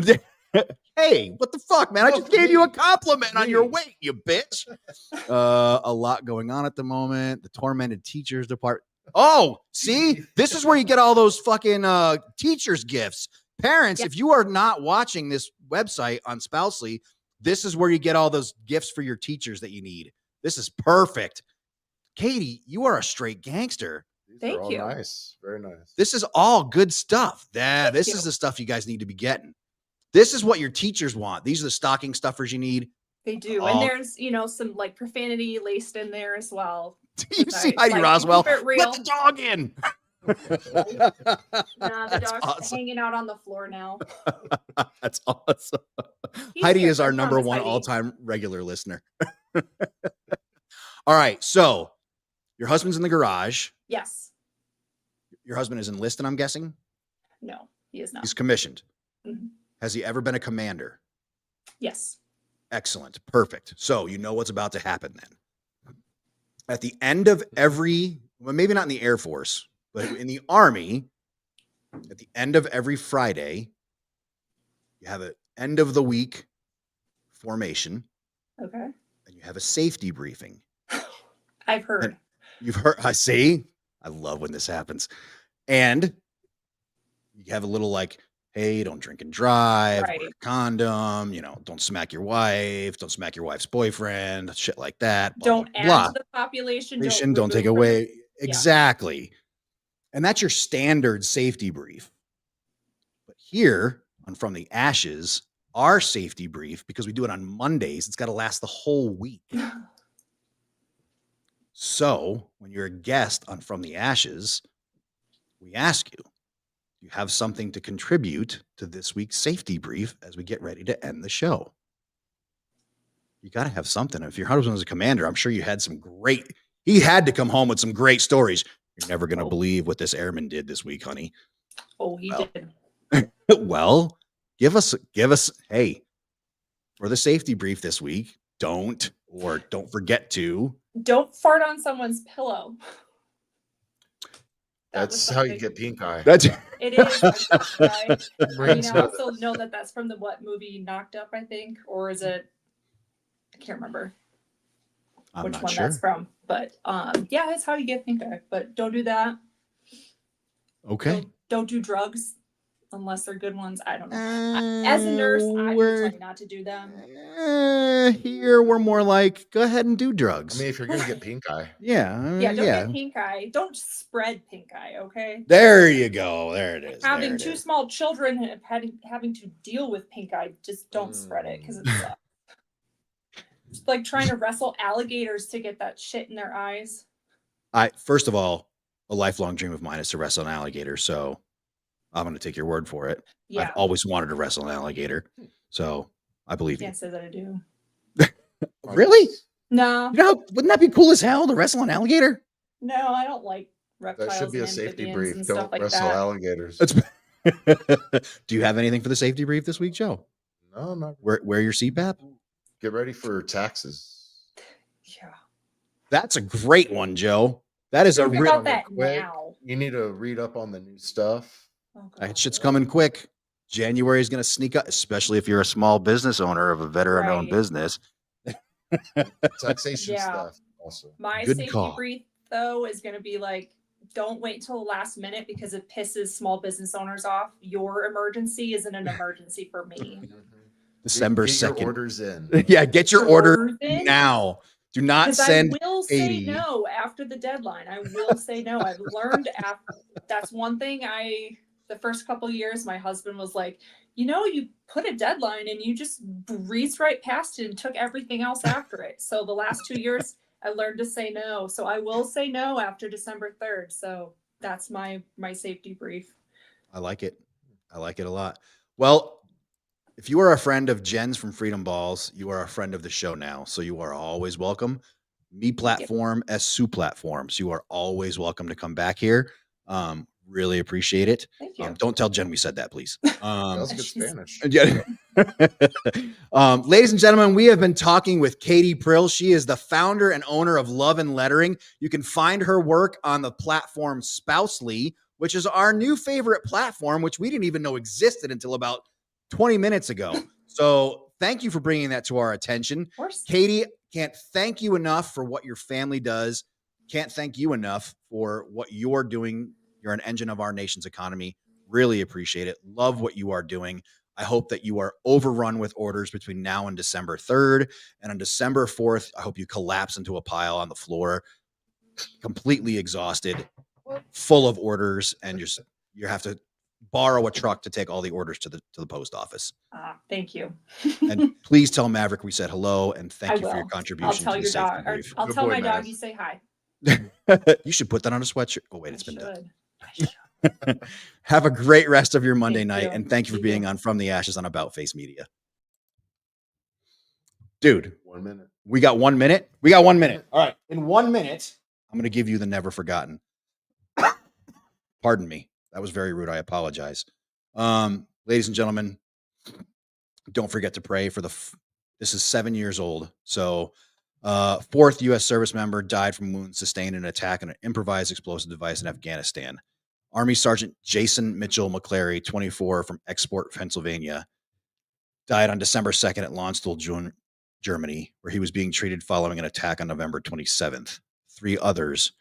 Speaker 2: Hey, what the fuck, man? I just gave you a compliment on your
Speaker 3: Me.
Speaker 2: weight, you bitch. A lot going on at the moment. The tormented teachers department. Oh, see, this is where you get all those fucking teachers' gifts. Parents,
Speaker 5: Yep.
Speaker 2: if you are not watching this website on Spousely, this is where you get all those gifts for your teachers that you need. This is perfect. Katie, you are a straight gangster.
Speaker 3: These
Speaker 5: Thank
Speaker 3: are all
Speaker 5: you.
Speaker 3: nice. Very nice.
Speaker 2: This is all good stuff. This
Speaker 5: you.
Speaker 2: is the stuff you guys need to be getting. This is what your teachers want. These are the stocking stuffers you need.
Speaker 5: they do,
Speaker 2: Oh.
Speaker 5: and there's some like profanity laced in there as well.
Speaker 2: You
Speaker 5: Nice.
Speaker 2: see Heidi
Speaker 5: Like,
Speaker 2: Roswell?
Speaker 5: keep it real.
Speaker 2: Let the dog in.
Speaker 5: Nah, the
Speaker 2: That's
Speaker 5: dog's
Speaker 2: awesome.
Speaker 5: hanging out on the floor now.
Speaker 2: That's awesome.
Speaker 5: He's
Speaker 2: Heidi
Speaker 5: here,
Speaker 2: is
Speaker 5: I
Speaker 2: our number
Speaker 5: promise,
Speaker 2: one
Speaker 5: Heidi.
Speaker 2: all-time regular listener. All right. So your husband's in the garage.
Speaker 5: Yes.
Speaker 2: Your husband is enlisted, I'm guessing.
Speaker 5: No, he is not.
Speaker 2: He's commissioned.
Speaker 5: Mhm.
Speaker 2: Has he ever been a commander?
Speaker 5: Yes.
Speaker 2: Excellent. Perfect. So you know what's about to happen then. At the end of every, well, maybe not in the Air Force, but in the Army, at the end of every Friday, you have an end of the week formation
Speaker 5: Okay.
Speaker 2: and you have a safety briefing.
Speaker 5: I've heard.
Speaker 2: You've heard, I see. I love when this happens. And you have a little like, hey, don't drink and drive,
Speaker 5: Right.
Speaker 2: wear a condom, don't smack your wife, don't smack your wife's boyfriend, shit like that. Blah,
Speaker 5: Don't
Speaker 2: blah,
Speaker 5: add
Speaker 2: blah.
Speaker 5: to the population.
Speaker 2: Don't
Speaker 5: remove
Speaker 2: take
Speaker 5: from
Speaker 2: away.
Speaker 5: the-
Speaker 2: Exactly. And that's your standard safety brief. But here on From the Ashes, our safety brief, because we do it on Mondays, it's got to last the whole week. So when you're a guest on From the Ashes, we ask you, do you have something to contribute to this week's safety brief as we get ready to end the show? You got to have something. If your husband was a commander, I'm sure you had he had to come home with some great stories. You're never going to believe what this airman did this week, honey.
Speaker 5: Oh, he did.
Speaker 2: Well, give us, hey, for the safety brief this week, don't forget to.
Speaker 5: Don't fart on someone's pillow.
Speaker 3: That's how you get pink eye.
Speaker 5: It is. Right? I
Speaker 3: Brain
Speaker 5: also know that that's from the what movie Knocked Up, I think, or is it? I can't remember which one that's from. But yeah, that's how you get pink eye. But don't do that.
Speaker 2: Okay.
Speaker 5: Don't do drugs unless they're good ones. I don't know. As a nurse, I would tell you not to do them.
Speaker 2: Here we're more like, go ahead and do drugs.
Speaker 3: I mean, if you're gonna get pink eye,
Speaker 5: Don't get pink eye. Don't spread pink eye. Okay.
Speaker 2: There you go. There it is.
Speaker 5: Having two small children and having to deal with pink eye, just don't spread it because it's just like trying to wrestle alligators to get that shit in their eyes.
Speaker 2: First of all, a lifelong dream of mine is to wrestle an alligator, so I'm going to take your word for it. Yeah. I've always wanted to wrestle an alligator, so I believe you.
Speaker 5: Can't say that I do.
Speaker 2: Really?
Speaker 5: No.
Speaker 2: Wouldn't that be cool as hell to wrestle an alligator?
Speaker 5: No, I don't like reptiles.
Speaker 3: That should be a safety brief. Don't wrestle alligators.
Speaker 2: Do you have anything for the safety brief this week, Joe?
Speaker 3: No, not.
Speaker 2: Wear your CPAP.
Speaker 3: Get ready for taxes.
Speaker 5: Yeah.
Speaker 2: That's a great one, Joe. That is a real.
Speaker 3: You need to read up on the new stuff.
Speaker 2: That shit's coming quick. January is going to sneak up, especially if you're a small business owner of a veteran-owned business.
Speaker 3: Taxation stuff also.
Speaker 5: My safety brief, though, is going to be like, don't wait until the last minute because it pisses small business owners off. Your emergency isn't an emergency for me.
Speaker 2: December 2nd.
Speaker 3: Get your orders in.
Speaker 2: Yeah, get your order now. Do not send.
Speaker 5: I will say no after the deadline. I will say no. I've learned that's one thing the first couple of years, my husband was like, you put a deadline and you just breezed right past it and took everything else after it. So the last 2 years, I learned to say no. So I will say no after December 3rd. So that's my safety brief.
Speaker 2: I like it. I like it a lot. Well, if you are a friend of Jen's from Freedom Balls, you are a friend of the show now. So you are always welcome. Me platform, SU platforms. You are always welcome to come back here. Really appreciate it.
Speaker 5: Thank you.
Speaker 2: Don't tell Jen we said that, please.
Speaker 3: That's good Spanish.
Speaker 2: Ladies and gentlemen, we have been talking with Katie Prill. She is the founder and owner of Love and Lettering. You can find her work on the platform Spousely, which is our new favorite platform, which we didn't even know existed until about 20 minutes ago. So thank you for bringing that to our attention.
Speaker 5: Of course.
Speaker 2: Katie, can't thank you enough for what your family does. Can't thank you enough for what you're doing. You're an engine of our nation's economy. Really appreciate it. Love what you are doing. I hope that you are overrun with orders between now and December 3rd. And on December 4th, I hope you collapse into a pile on the floor, completely exhausted, full of orders, and you have to borrow a truck to take all the orders to the post office.
Speaker 5: Thank you.
Speaker 2: And please tell Maverick we said hello and thank you for your contribution.
Speaker 5: I'll tell your dog. I'll tell my dog you say hi.
Speaker 2: You should put that on a sweatshirt. Oh wait, it's been done.
Speaker 5: I should.
Speaker 2: Have a great rest of your Monday night, and thank you for being on From the Ashes on About Face Media. Dude,
Speaker 3: 1 minute.
Speaker 2: We got 1 minute. We got 1 minute. All right. In 1 minute, I'm going to give you the never forgotten. Pardon me. That was very rude. I apologize. Ladies and gentlemen, don't forget to pray for this is 7 years old. So, fourth U.S. service member died from wounds sustained in an attack on an improvised explosive device in Afghanistan. Army Sergeant Jason Mitchell McClary, 24, from Export, Pennsylvania, died on December 2nd at Landstuhl, Germany, where he was being treated following an attack on November 27th. 3 others,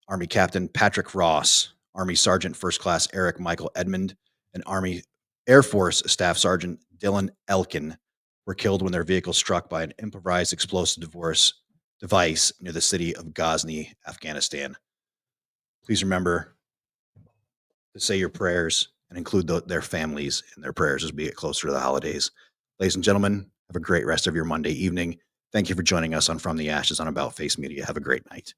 Speaker 2: Army Captain Patrick Ross, Army Sergeant First Class Eric Michael Edmond, and Army Air Force Staff Sergeant Dylan Elkin, were killed when their vehicle struck by an improvised explosive device near the city of Ghazni, Afghanistan. Please remember, to say your prayers and include their families in their prayers as we get closer to the holidays. Ladies and gentlemen, have a great rest of your Monday evening. Thank you for joining us on From the Ashes on About Face Media. Have a great night.